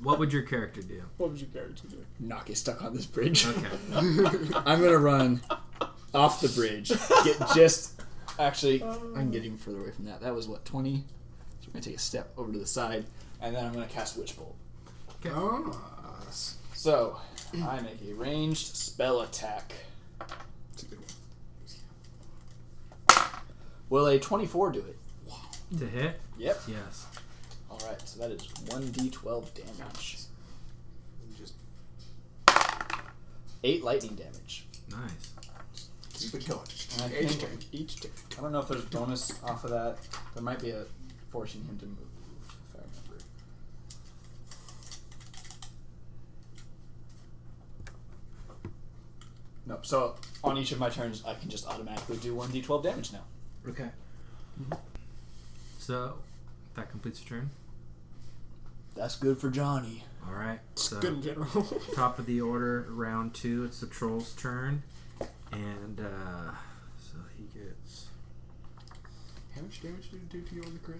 what would your character do? What would your character do? not get stuck on this bridge. Okay. I'm gonna run off the bridge. Get just... Actually, I can get even further away from that. That was, what, 20? So I'm gonna take a step over to the side, and then I'm gonna cast Witch Bolt. Okay. Oh, So, I make a ranged spell attack. that's a good one. Will a 24 do it? To hit? Yep. Yes. Alright, so that is 1d12 damage. Just 8 lightning damage. Nice. keep it going. And I Each think, turn. Each turn. I don't know if there's bonus off of that. There might be a forcing him to move, if I remember. No, so on each of my turns, I can just automatically do 1d12 damage now. Okay. So, that completes your turn. That's good for Johnny. All right. So, Good in general. top of the order, round 2. It's the troll's turn, and so he gets. How much damage did it do to you on the crit?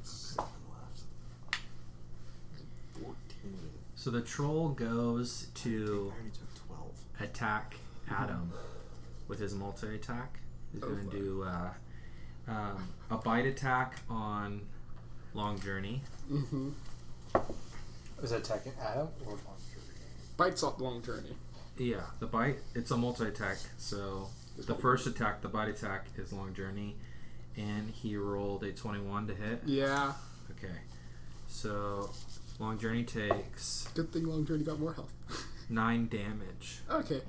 7 left. 14. So the troll goes I to already took 12. attack Adam with his multi attack. He's Oh, going to fuck. do a bite attack on Long Journey. Mm-hmm. Is that attacking Adam or Monster? Bites off long journey. Yeah, the bite. It's a multi attack. So the first attack, the bite attack, is Long Journey, and he rolled a 21 to hit. Yeah. Okay, so Long Journey takes Good thing long journey got more health. 9 damage. Okay.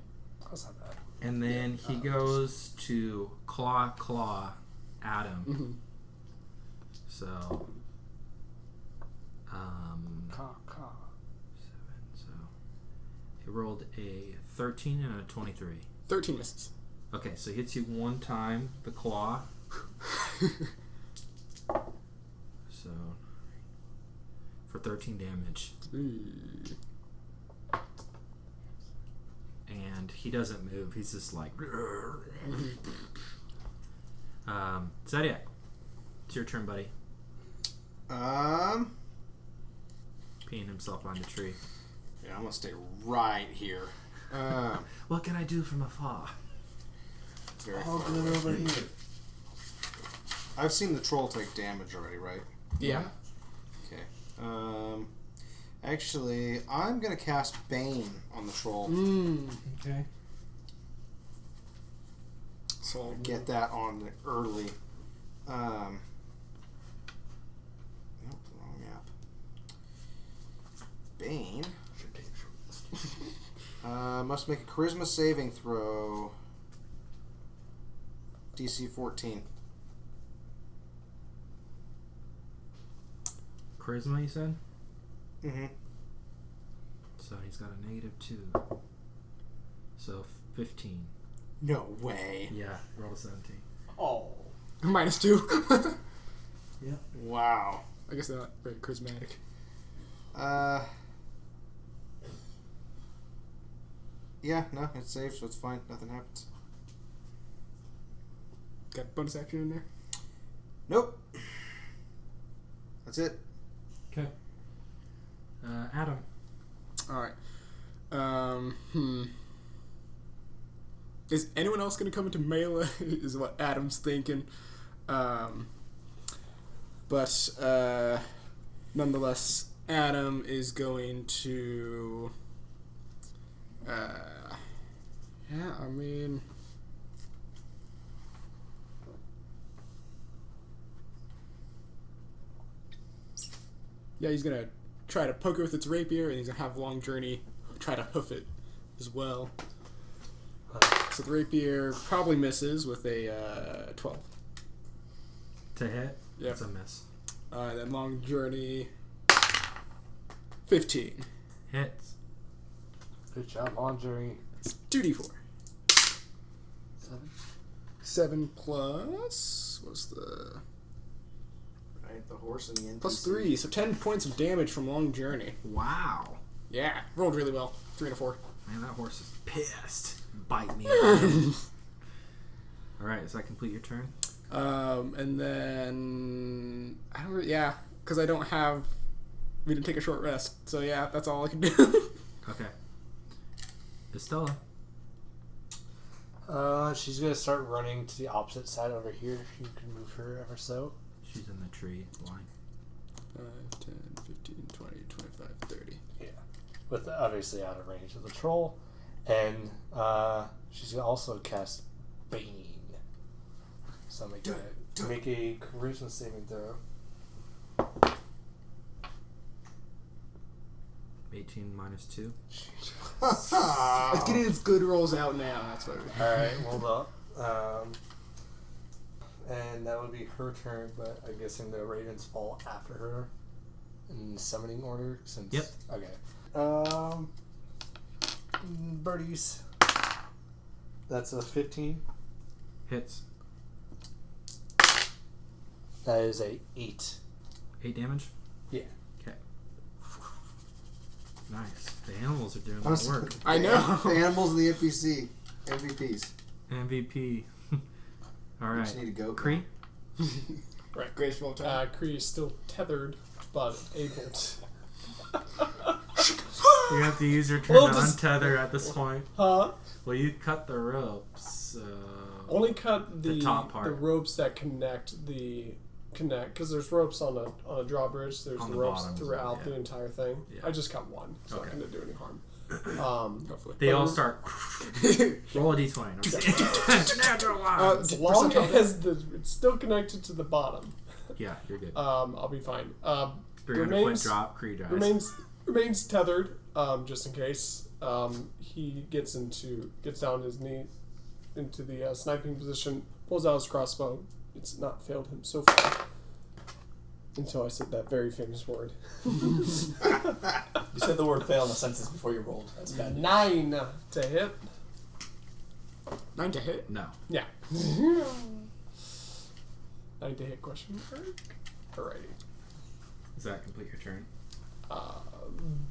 That's not bad. And then he goes to claw Adam. Mm-hmm. So, Caw. 7. So he rolled a 13 and a 23. 13 misses. Okay, so he hits you one time, the claw. So for 13 damage. And he doesn't move. He's just like. Is that it? It's your turn, buddy. Peeing himself on the tree. Yeah, I'm gonna stay right here. What can I do from afar? Very All far good away. over here. I've seen the troll take damage already, right? Yeah. Okay. Actually, I'm gonna cast Bane on the troll. Okay. So get that on early. Nope, wrong app. Bane. Must make a charisma saving throw. DC 14. Charisma, you said? Mm-hmm. So he's got a -2. So 15. No way. Yeah, roll a 17. Oh. -2. Wow. I guess they're not very charismatic. Yeah, no, it's safe, so it's fine. Nothing happens. Got bonus action in there? Nope. That's it. Okay. Adam. Alright. Is anyone else going to come into melee? Is what Adam's thinking. But nonetheless, Adam is going to... yeah, I mean... Yeah, he's going to try to poke it with its rapier, and he's going to have a long journey, try to hoof it as well. So the rapier probably misses with a 12. To hit? Yep. It's a miss. Then long journey, 15. Hits. Good job, long journey. It's 2d4. 7. 7 plus... What's the... Right, the horse and the NPC. Plus 3, so 10 points of damage from long journey. Wow. Yeah, rolled really well. 3 and a 4. Man, that horse is pissed. Bite me. Alright, does that complete your turn? And then... I don't really... Yeah, because I don't have... We didn't take a short rest. So yeah, that's all I can do. Okay. Estella. She's gonna start running to the opposite side over here. You can move her ever so. She's in the tree line. 5, 10, 15, 20, 25, 30. Yeah. With obviously out of range of the troll. And she's gonna also cast Bane. So make a charisma saving throw. 18 minus 2. It's getting its good rolls out now. That's what. Alright, hold up. And that would be her turn, but I'm guessing the ravens fall after her in summoning order since. Yep. Okay. Birdies. That's a 15. Hits. That is a 8. 8 damage? Yeah. Okay. Nice. The animals are doing the work. I know. The animals and the NPC. MVPs. MVP. All We just right. need a goat. Cree? Right, graceful attack. Kree is still tethered, but able to. You have to use your turn Well, to just- untether at this point. Huh? Well, you cut the ropes. Only cut The top part. the ropes that connect, because there's ropes on a drawbridge. There's On the the ropes bottom, throughout yeah. the entire thing. Yeah. I just cut one, so Okay. I couldn't do any harm. Hopefully. They all start. Roll a d20. I'm kidding. Natural one. As long as it's still connected to the bottom, Yeah, you're good. I'll be fine. 300 foot drop. Cree dies. Remains tethered, just in case. He gets down on his knee into the sniping position, pulls out his crossbow. It's not failed him so far. Until I said that very famous word. You said the word fail in a sentence before you rolled. That's bad. 9 to hit. 9 to hit? No. Yeah. 9 to hit, question mark? Alrighty. Does that complete your turn?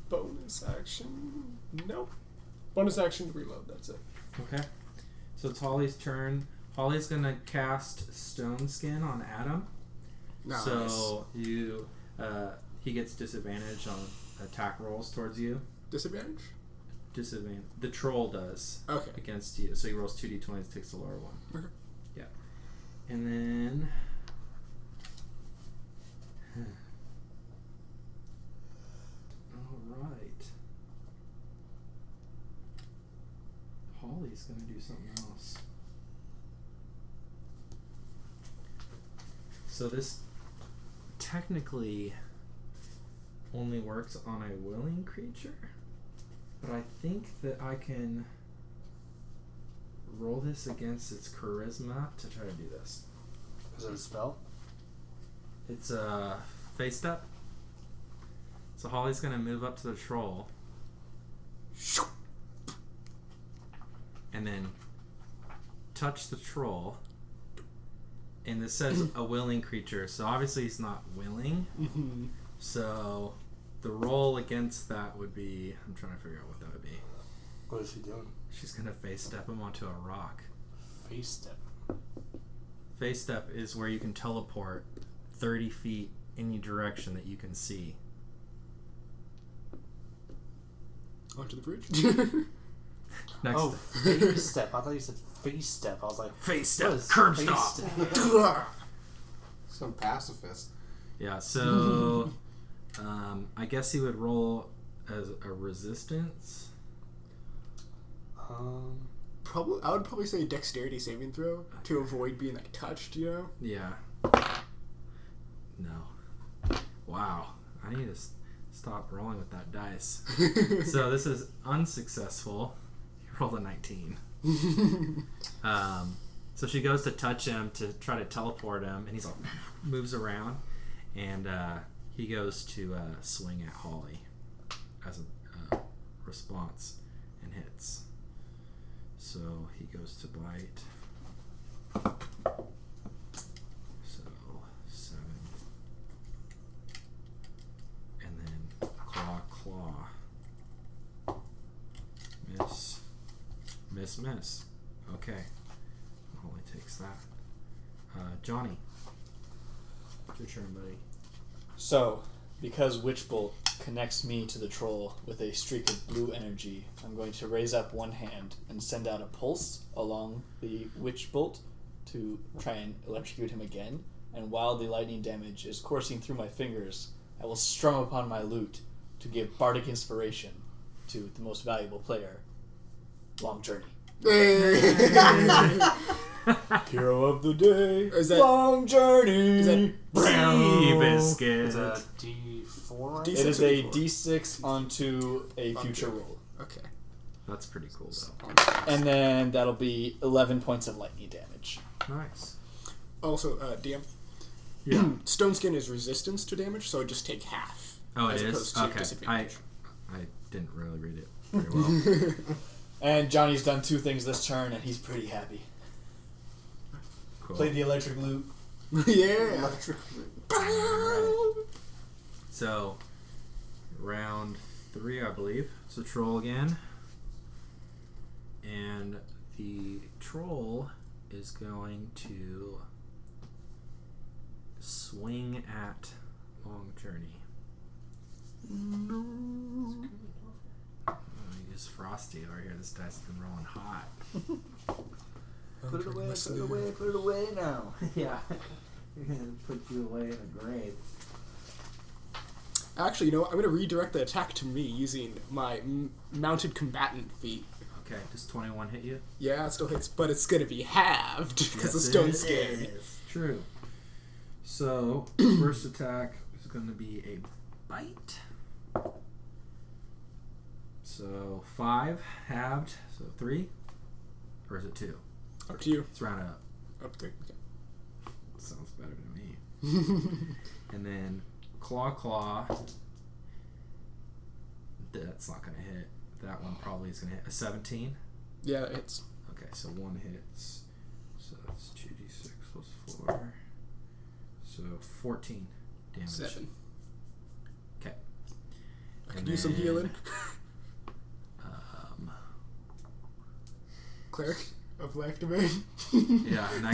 Bonus action? Nope. Bonus action to reload, that's it. Okay. So it's Holly's turn. Holly's going to cast Stone Skin on Adam. Nice. So he gets disadvantage on attack rolls towards you. Disadvantage? Disadvantage. The troll does. Okay. Against you. So he rolls 2d20s, takes the lower one. Okay. Yeah. And then... Alright. Holly's going to do something else. So this technically only works on a willing creature, but I think that I can roll this against its charisma to try to do this. Is it a spell? It's a face step. So Holly's gonna move up to the troll and then touch the troll. And this says a willing creature, so obviously he's not willing. Mm-hmm. So the roll against that would be, I'm trying to figure out what that would be. What is she doing? She's gonna face step him onto a rock. Face step. Face step is where you can teleport 30 feet any direction that you can see. Onto the bridge? Next. Oh, face step. I thought you said face step. I was like, Face step. what is Curb face stop. step? Some pacifist. Yeah, so I guess he would roll as a resistance. Probably, I would probably say dexterity saving throw to avoid being like touched, you know? Yeah. No. Wow. I need to stop rolling with that dice. So this is unsuccessful. You rolled a 19. So she goes to touch him to try to teleport him, and he's like, moves around, and he goes to swing at Holly as a response and hits. So he goes to bite. So 7. And then claw. Miss. Okay. Holly takes that. Johnny. It's your turn, buddy. So, because Witch Bolt connects me to the troll with a streak of blue energy, I'm going to raise up one hand and send out a pulse along the Witch Bolt to try and electrocute him again. And while the lightning damage is coursing through my fingers, I will strum upon my lute to give bardic inspiration to the most valuable player, Long Journey. Hero of the day, Is that- Long Journey. Is that- Seabiscuit. It's a D4. D6 It is or a D4? D6 onto a future roll. Okay. That's pretty cool, though. And then that'll be 11 points of lightning damage. Nice. Also, DM. Yeah. Stone Skin is resistance to damage, so it just take half. Oh, it as is? opposed to Okay. disadvantage. I didn't really read it very well. And Johnny's done 2 things this turn, and he's pretty happy. Cool. Played the electric lute. Yeah. Electric. So, round 3, I believe. It's a troll again. And the troll is going to swing at Long Journey. Use Frosty over here. This dice has been rolling hot. Put it away now. Yeah. We're going to put you away in a grave. Actually, you know what? I'm going to redirect the attack to me using my mounted combatant feat. Okay, does 21 hit you? Yeah, it still hits, but it's going to be halved because of Yes, Stone it Skin. is. True. So, first attack is going to be a bite. So 5 halved, so 3, or is it 2? Up to you. Let's round it up. Up to okay. Sounds better to me. And then claw. That's not gonna hit. That one probably is gonna hit a 17. Yeah, it's Okay, so 1 hits. So that's 2d6 plus 4. So 14 damage. 7. Okay. I could use some healing. Cleric of Life Domain. Yeah, and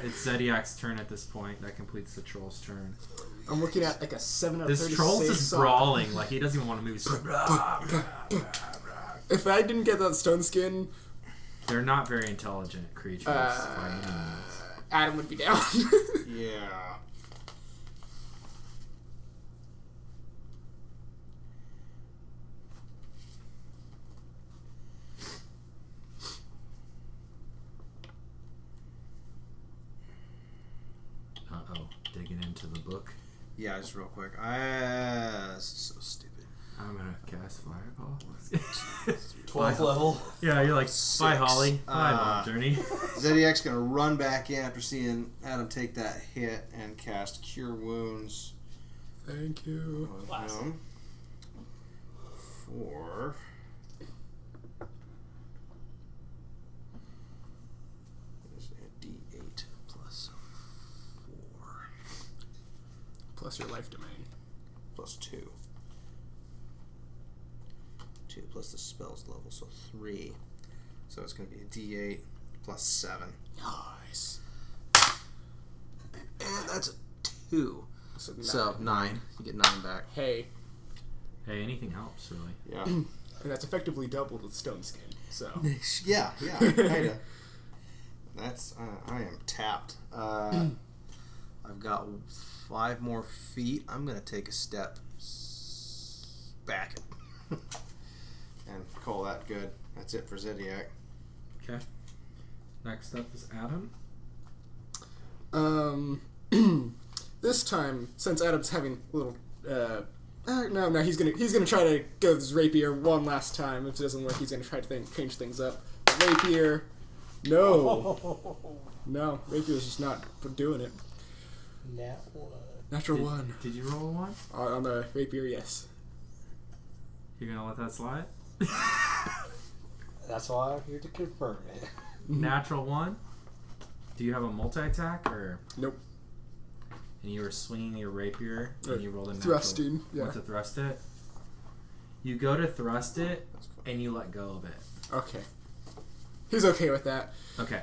it's Zediac's turn at this point. That completes the Troll's turn. I'm looking at like a 7 out of 30. This Troll's is brawling, like he doesn't even want to move. If I didn't get that stone skin, they're not very intelligent creatures. By any means. Adam would be down. Yeah. Digging into the book. Yeah, just real quick. This is so stupid. I'm gonna cast Fireball. 12th level. Yeah, you're like, bye, Holly. Bye, Long Journey. Zediac's gonna run back in after seeing Adam take that hit and cast Cure Wounds. Thank you. On him for D8 plus 4 Plus your life domain. plus 2. 2 plus the spell's level, so 3. So it's going to be a D8 plus 7. Nice. And that's a 2. So 9. 9. You get 9 back. Hey, Hey, anything helps, really. Yeah. and that's effectively doubled with stone skin. So yeah, kinda. That's I am tapped. I've got 5 more feet. I'm gonna take a step back and call that good. That's it for Zediac. Okay. Next up is Adam. This time, since Adam's having a little no, he's gonna try to go with his rapier one last time. If it doesn't work, he's gonna try to change things up. Rapier, no, rapier's just not doing it. Nat 1. Natural 1 Did you roll a 1? on the rapier, yes. You're gonna let that slide? That's why I'm here to confirm it. Natural 1? Do you have a multi-attack, or? Nope. And you were swinging your rapier, and you rolled a natural. Thrusting, yeah. Want to thrust it? You go to thrust it, and you let go of it. Okay. He's okay with that. Okay.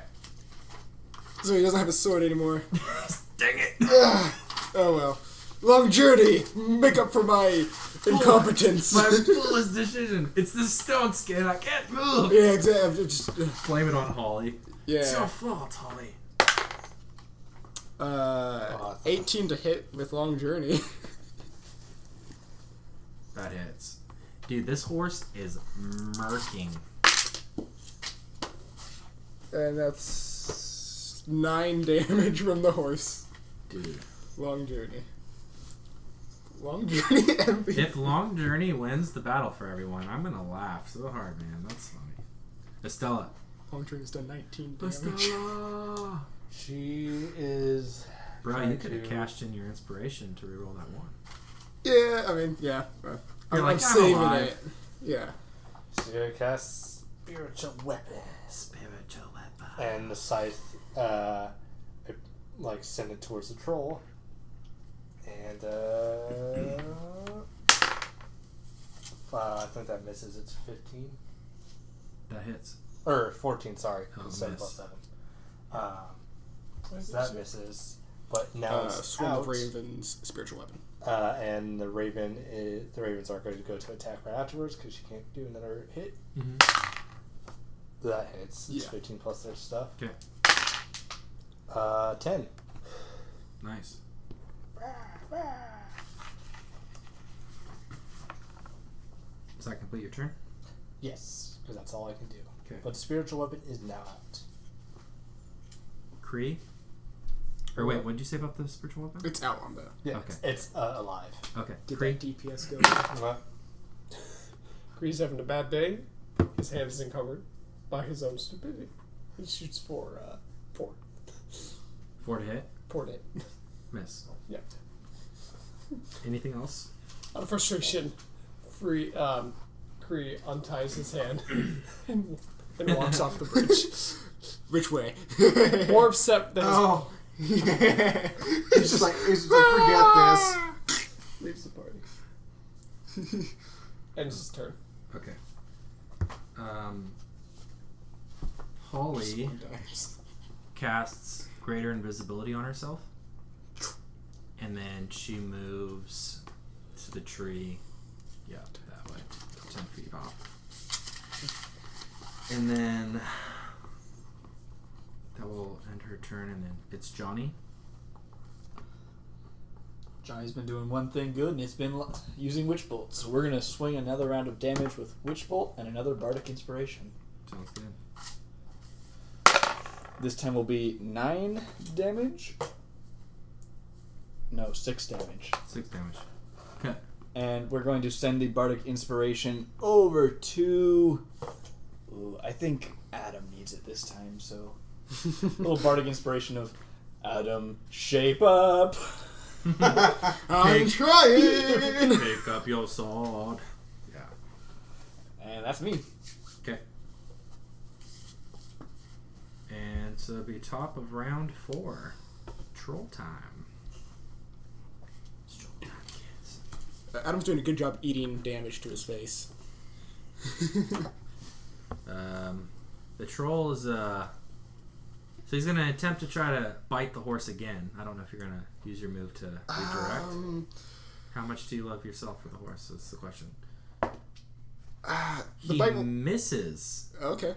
So he doesn't have his sword anymore. Dang it! Oh well. Long journey! Make up for my incompetence. My foolish decision. It's the stone skin. I can't move. Yeah, exactly. Just, Blame it on Holly. yeah. It's your fault, Holly. 18 to hit with long journey. That hits. Dude, this horse is murking. And that's 9 damage from the horse. Dude. Long journey. Long journey MVP. If Long Journey wins the battle for everyone, I'm gonna laugh so hard, man. That's funny. Estella. Long journey's done 19 damage. Estella! She is. Bro, you could have cashed in your inspiration to reroll that 1. Yeah, I mean, yeah. I'm like, I'm saving alive. it. Yeah. She's gonna cast Spiritual Weapon. Spiritual weapon. And the scythe, send it towards the troll. And, I think that misses. It's 15. That hits. Or 14, sorry. Oh, 7 miss. plus 7. So that misses. But now it's Swarm out. of Ravens, spiritual weapon. And the ravens aren't going to go to attack right afterwards because she can't do another hit. Mm-hmm. That hits. It's Yeah. 15 plus their stuff. Okay. 10. Nice. Does that complete your turn? Yes, because that's all I can do. Okay. But the spiritual weapon is now out. Kree? Or wait, what did you say about the spiritual weapon? It's out on the. Yeah, Okay. it's alive. Okay. Did Kree? that DPS go? What? Grease having a bad day. His hand is encumbered by his own stupidity. He shoots for 4. 4 to hit. 4 to hit. Miss. Yeah. Anything else? Out of frustration, Kree unties his hand and walks off the bridge. Which way? More upset than Oh. Yeah. He's just like, forget this. leaves the party. Ends his turn. Okay. Holly casts greater invisibility on herself, and then she moves to the tree. Yeah, that way, 10 feet off, and then that will end her turn. And then it's Johnny. Johnny's been doing one thing good, and it's been using Witch Bolt. So we're going to swing another round of damage with Witch Bolt and another Bardic Inspiration. Sounds good. This time will be 9 damage. No, 6 damage. 6 damage. Okay. And we're going to send the Bardic Inspiration over to... Ooh, I think Adam needs it this time, so... A little Bardic Inspiration of Adam, shape up! I'm trying! Pick up your sword. Yeah. And that's me. Okay. And so it'll be top of round 4. Troll time. It's troll time, kids. Adam's doing a good job eating damage to his face. The troll is so he's gonna attempt to try to bite the horse again. I don't know if you're gonna use your move to redirect. How much do you love yourself for the horse? That's the question. The He bite will... misses. Okay.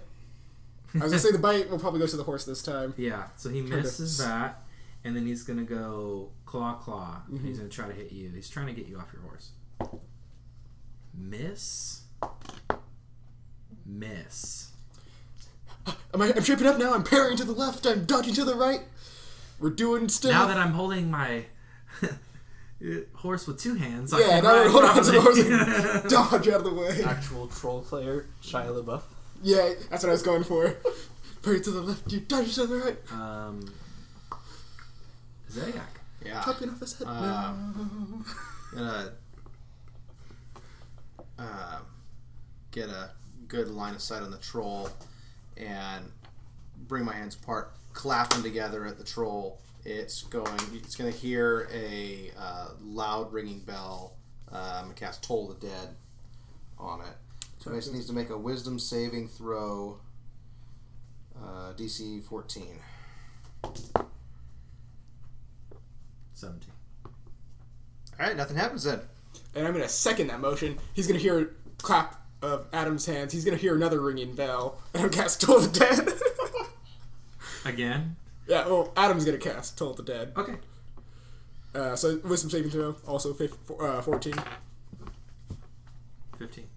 I was gonna say the bite will probably go to the horse this time. Yeah, so he misses that, and then he's gonna go claw. And he's gonna try to hit you. He's trying to get you off your horse. Miss. I'm shaping up now. I'm parrying to the left. I'm dodging to the right. We're doing stuff. Now that I'm holding my horse with 2 hands, I yeah, can now ride I'm holding on to the horse properly. and dodge out of the way. Actual troll player, Shia LaBeouf. Yeah, that's what I was going for. Parry to the left. You dodge to the right. Zayak. Yeah. Chopping off his head now. Gonna get a good line of sight on the troll and bring my hands apart, clap them together at the troll. It's gonna hear a loud ringing bell. I'm gonna cast Toll the Dead on it. So it needs to make a Wisdom saving throw. DC 14. 17. Alright, nothing happens then. And I'm gonna second that motion. He's gonna hear a clap of Adam's hands. He's gonna hear another ringing bell. And I'm cast Toll the Dead. Again? Yeah, well, Adam's gonna cast Toll the Dead. Okay. So Wisdom saving throw, also 14. 15.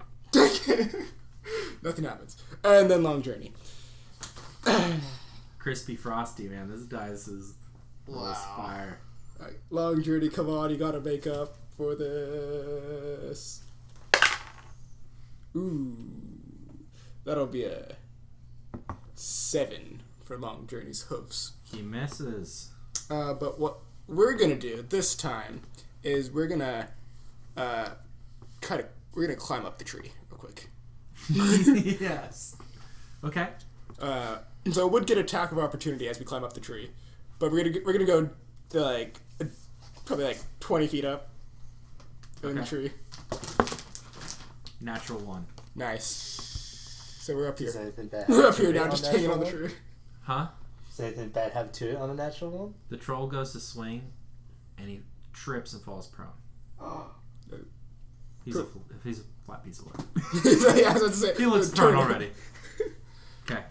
Nothing happens. And then Long Journey. Crispy Frosty, man. This dice is fire. Right, Long Journey, come on, you gotta make up for this. Ooh. That'll be a 7 for Long Journey's hoofs. He misses. But what we're gonna do this time is we're gonna climb up the tree real quick. Yes. Okay. So it would get attack of opportunity as we climb up the tree, but we're gonna go to probably 20 feet up in the tree. Natural 1. Nice. So we're up here. Does anything bad We're up happen here to now, it just on hanging on the natural tree. Huh? Does anything bad happen to it on a natural one? The troll goes to swing, and he trips and falls prone. He's a flat piece of wood. Yeah, I was about to say, He looks prone already. Okay.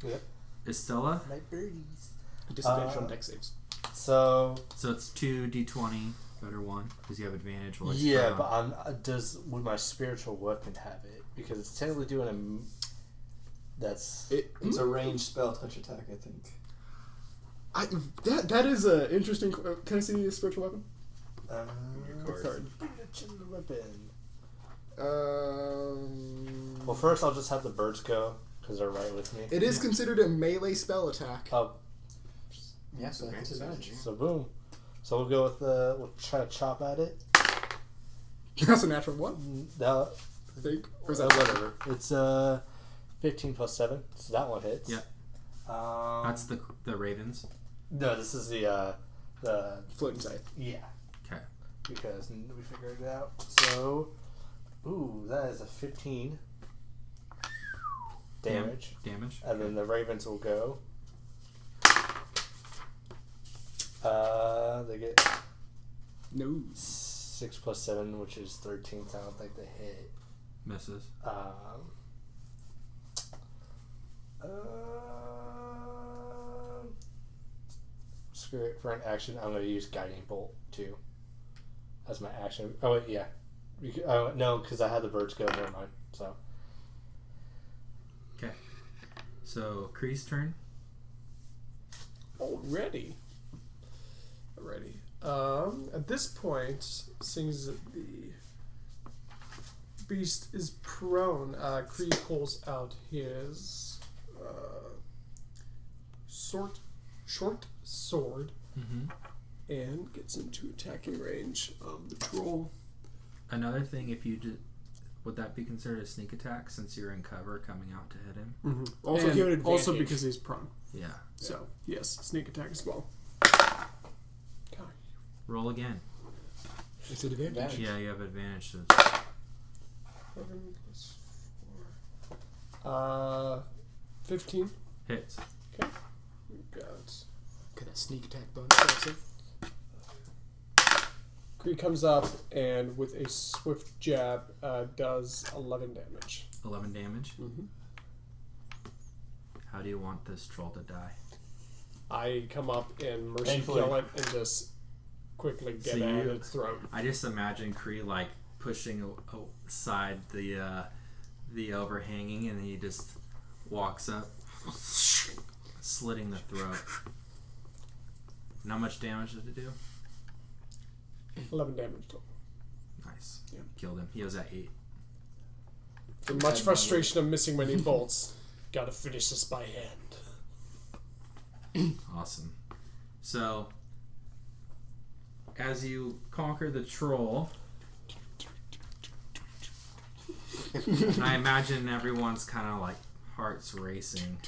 Yep. Estella. My birdies. Disadvantage on deck saves. So So it's 2d20, better 1, because you have advantage. While it's yeah, prone. but would my spiritual weapon have it? Because it's technically doing It's a ranged spell touch attack, I think. That is an interesting. Can I see a spiritual weapon? card. Card. Weapon. Well, first I'll just have the birds go, because they're right with me. It is considered a melee spell attack. Oh. Yeah, so that's advantage. So boom. So we'll go with we'll try to chop at it. That's a natural one. No, I think. Or is that whatever. It's 15 plus 7, so that one hits. Yeah. That's the ravens. No, this is the floating scythe. Yeah. Okay. Because we figured it out. So, that is a 15 damage. Damage. And then the ravens will go. They get No. 6 plus 7, which is 13. So I don't think they hit. Misses. Screw it. For an action, I'm going to use Guiding Bolt too. That's my action. Oh, wait, yeah. No, because I had the birds go. Never mind. So. Okay. So, Kree's turn. Already. At this point, seeing that the beast is prone, Kree pulls out his short sword and gets into attacking range of the troll. Another thing, if you did, would that be considered a sneak attack since you're in cover coming out to hit him? Mm-hmm. Also, and give it advantage. also because he's prone. Yeah. So, yes, sneak attack as well. Roll again. It's an advantage. Yeah, you have advantage. So 11 plus 4. 15. hits. Okay. We've got... Got that sneak attack bonus also. Kree comes up and with a swift jab does 11 damage. 11 damage. Mm-hmm. How do you want this troll to die? I come up and mercy Thankfully. kill it and just quickly get at its throat. I just imagine Kree like pushing aside the overhanging, and he just walks up, slitting the throat. And how much damage did it do? 11 damage total. Nice. Yeah. Killed him. He was at 8. For much frustration of missing many bolts, gotta finish this by hand. Awesome. So, as you conquer the troll, and I imagine everyone's kind of like hearts racing,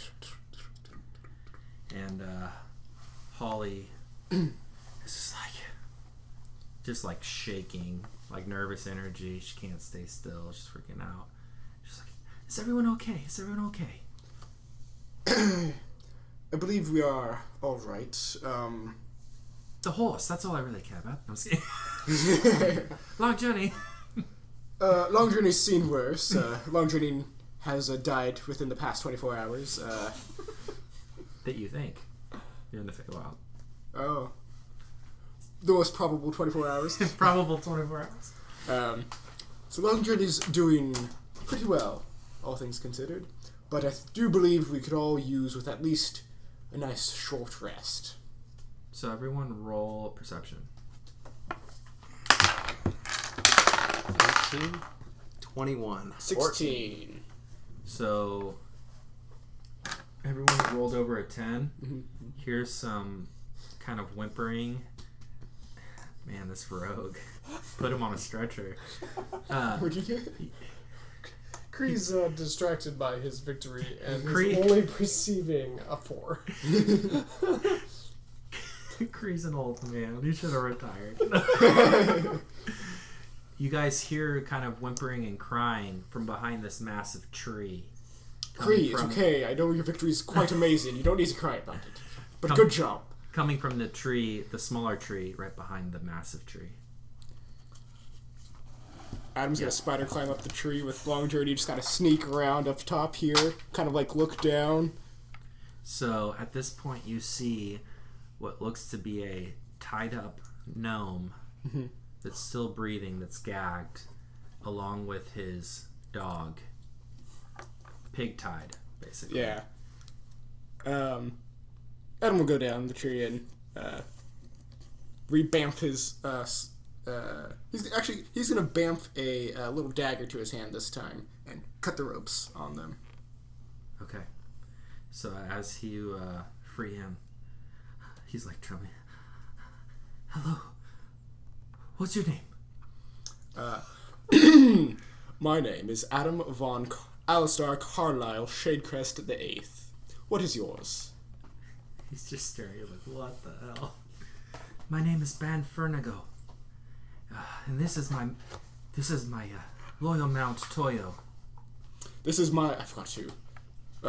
and Holly is just like shaking, like nervous energy. She can't stay still. She's freaking out. She's like, "Is everyone okay? Is everyone okay?" I believe we are all right. The horse. That's all I really care about. I'm just kidding. Long journey. Long Journey's seen worse. Long Journey has died within the past 24 hours. That you think. You're in the Feywild. Oh. The most probable 24 hours. Probable 24 hours. So Long Journey's doing pretty well, all things considered. But I do believe we could all use with at least a nice short rest. So everyone roll perception. 19, 21. 16. So everyone rolled over a 10. Mm-hmm. Here's some kind of whimpering. Man, this rogue. Put him on a stretcher. What'd you get? Kree's distracted by his victory and Kree- is only perceiving a 4. Kree's an old man. He should have retired. You guys hear kind of whimpering and crying from behind this massive tree. Kree, it's okay. I know your victory is quite amazing. You don't need to cry about it. But good job. Coming from the tree, the smaller tree, right behind the massive tree. Adam's gonna spider climb up the tree with Long Journey. Just gotta sneak around up top here. Kind of like look down. So at this point you see what looks to be a tied up gnome that's still breathing, that's gagged, along with his dog. Pig tied, basically. Yeah. Adam will go down the tree and revamp his he's gonna bamf a little dagger to his hand this time and cut the ropes on them. Okay. So as you free him, he's like trembling. Hello. What's your name? My name is Adam von Alistar Carlisle Shadecrest the Eighth. What is yours? He's just staring at like, what the hell? My name is Ban Fernago. And this is my loyal mount Toyo. This is my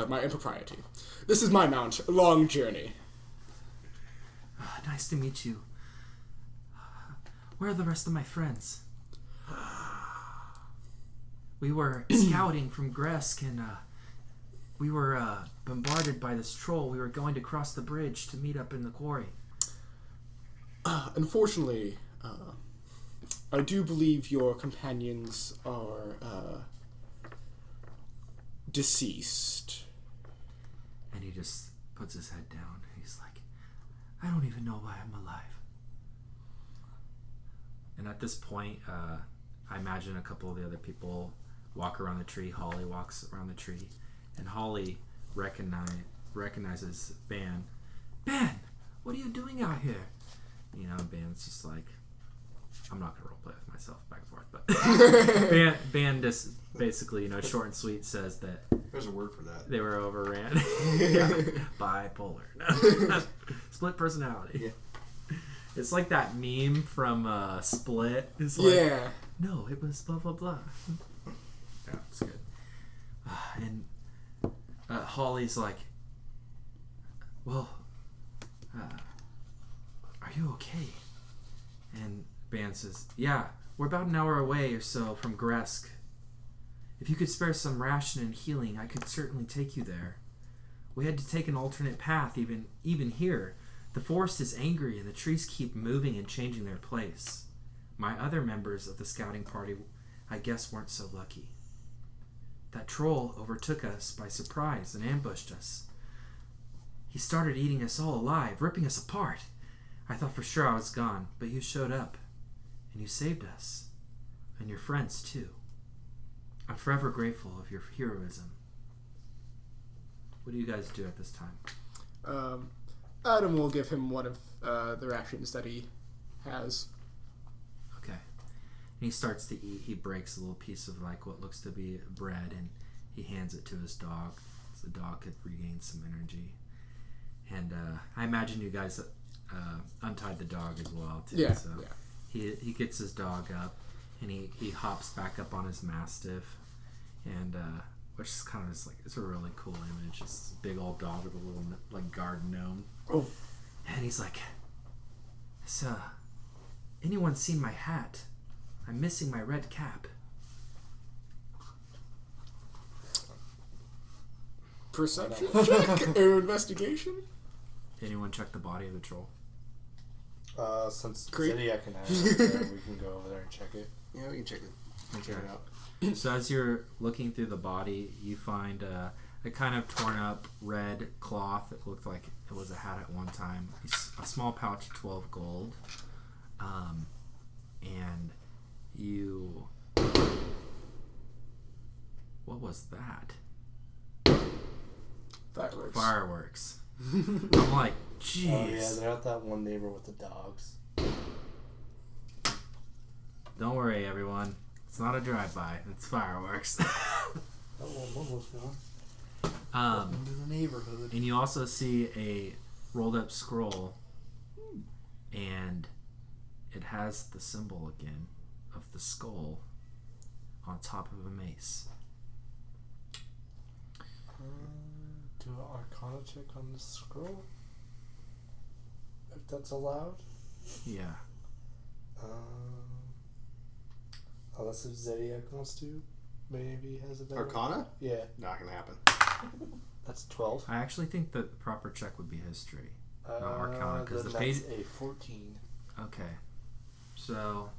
my impropriety. This is my mount Long Journey. Nice to meet you. Where are the rest of my friends? We were scouting from Gresk and we were bombarded by this troll. We were going to cross the bridge to meet up in the quarry. Unfortunately, I do believe your companions are deceased. And he just puts his head down. He's like, I don't even know why I'm alive. And at this point, I imagine a couple of the other people walk around the tree. Holly walks around the tree. And Holly recognizes Ban. Ban, what are you doing out here? You know, Ban's just like, I'm not going to roleplay with myself back and forth, but Ban just basically, you know, short and sweet says that There's a word for that. they were overran. Yeah. Bipolar. No. Split personality. Yeah. It's like that meme from Split. It's like, Yeah. no, it was blah, blah, blah. Yeah, it's good. And Holly's like, well, are you okay? And Ban says, yeah, we're about an hour away or so from Gresk. If you could spare some ration and healing, I could certainly take you there. We had to take an alternate path even here. The forest is angry and the trees keep moving and changing their place. My other members of the scouting party, I guess, weren't so lucky. That troll overtook us by surprise and ambushed us. He started eating us all alive, ripping us apart. I thought for sure I was gone, but you showed up, and you saved us, and your friends too. I'm forever grateful of your heroism. What do you guys do at this time? Adam will give him one of the rations that he has. Okay. And he starts to eat. He breaks a little piece of like what looks to be bread, and he hands it to his dog, so the dog could regain some energy. And I imagine you guys untied the dog as well too. Yeah. So he gets his dog up, and he hops back up on his mastiff, and which is kind of just like, it's a really cool image. It's a big old dog with a little like garden gnome. Oh. And he's like, has anyone seen my hat? I'm missing my red cap. Perception check or investigation? Anyone check the body of the troll? Since Great. Zodiac and I are there, we can go over there and check it. Yeah, we can check it out. So as you're looking through the body, you find a kind of torn up red cloth that looked like it was a hat at one time. A small pouch of 12 gold. And you... What was that? Fireworks. Fireworks. I'm like, jeez. Oh yeah, they're not that one neighbor with the dogs. Don't worry, everyone. It's not a drive-by. It's fireworks. Oh, almost one. Welcome to the neighborhood. And you also see a rolled-up scroll, and it has the symbol again of the skull on top of a mace. Do an Arcana check on the scroll, if that's allowed. Yeah. Unless if Zodiac wants to, maybe he has a better. Arcana? Yeah, Not gonna happen. that's 12. I actually think that the proper check would be history, not Arcana, because the then page. that's a 14. Okay. So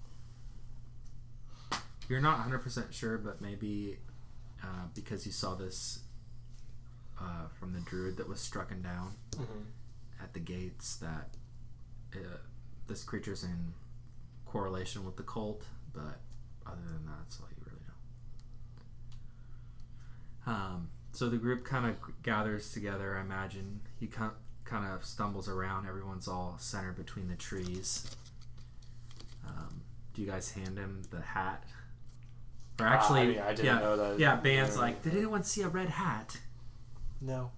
you're not 100% sure, but maybe because you saw this from the druid that was strucken down at the gates, that this creature's in correlation with the cult, but other than that, that's all you really know. So the group kind of gathers together. I imagine he kind of stumbles around. Everyone's all centered between the trees. Do you guys hand him the hat? Or actually, I didn't know that. Yeah, Ban's like, did anyone see a red hat? No.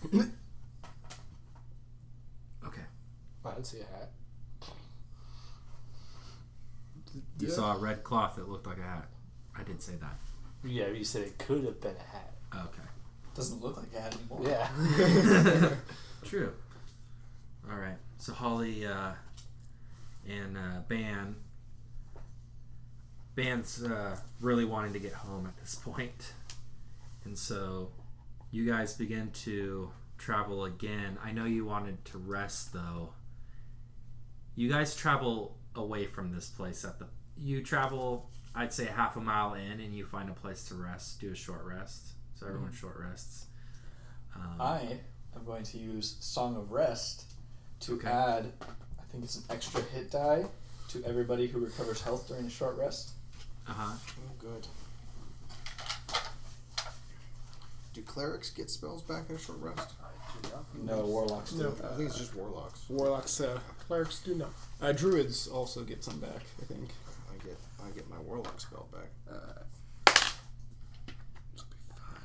Okay. I didn't see a hat. You saw a red cloth that looked like a hat. I did say that. Yeah, you said it could have been a hat. Okay. Doesn't look like a hat anymore. Yeah. True. All right. So Holly and Ban's really wanting to get home at this point. And so you guys begin to travel again. I know you wanted to rest, though. You guys travel away from this place. You travel, I'd say, half a mile in, and you find a place to rest, do a short rest. So everyone short rests. I am going to use Song of Rest to add, I think it's an extra hit die to everybody who recovers health during a short rest. Uh-huh. Oh, good. Do clerics get spells back in a short rest? No, warlocks do. No. I think it's just warlocks. Warlocks, Clerics do not. druids also get some back, I think. I get my warlock spell back.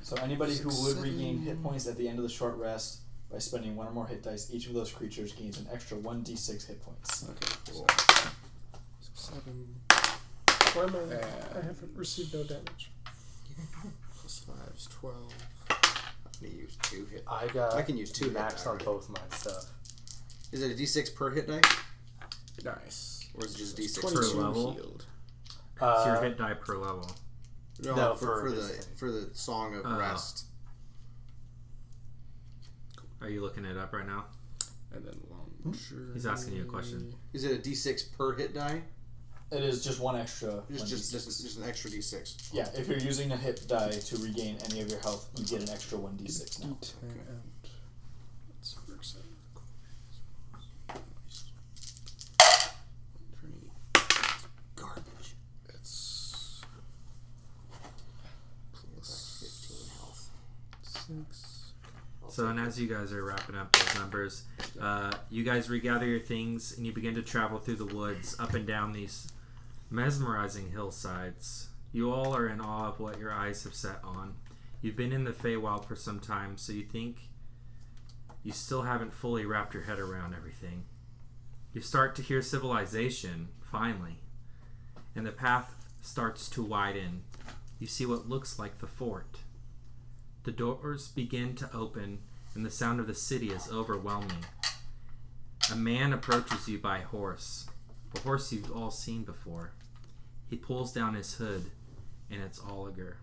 So anybody who 6, would 7. regain hit points at the end of the short rest by spending one or more hit dice, each of those creatures gains an extra 1d6 hit points. Okay, cool. 7 Why am I haven't received no damage. plus 5 is 12. I'm gonna use 2 hit. I can use 2 hit max die, on right? both my stuff. Is it a d6 per hit die? Nice. Or is it just d6 22 per level? healed. So your hit die per level. No, for this the thing. for the Song of Oh. Rest. Are you looking it up right now? And then long journey. He's asking you a question. Is it a d6 per hit die? It is just one extra. Just 1d6. just an extra d6. Yeah, if you're using a hit die to regain any of your health, you get an extra 1d6 now. D10 out. Let's work so. Garbage. It's Plus 15 health. 6. So, and as you guys are wrapping up those numbers, you guys regather your things and you begin to travel through the woods up and down these mesmerizing hillsides. You all are in awe of what your eyes have set on. You've been in the Feywild for some time, so you think you still haven't fully wrapped your head around everything. You start to hear civilization, finally, and the path starts to widen. You see what looks like the fort. The doors begin to open, and the sound of the city is overwhelming. A man approaches you by horse, a horse you've all seen before. He pulls down his hood, and it's Oliger.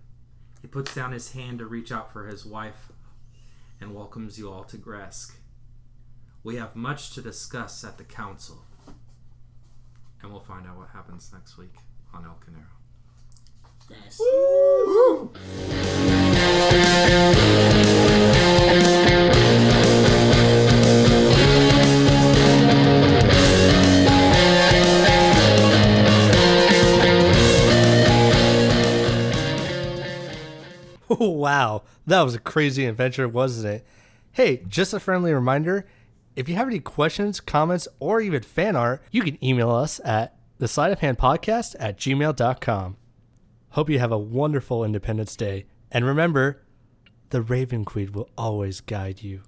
He puts down his hand to reach out for his wife and welcomes you all to Gresk. We have much to discuss at the council, and we'll find out what happens next week on El Canero. Nice. Woo! Wow, that was a crazy adventure, wasn't it? Hey, just a friendly reminder, if you have any questions, comments, or even fan art, you can email us at thesleight-of-hand-podcast@gmail.com. Hope you have a wonderful Independence Day. And remember, the Raven Queen will always guide you.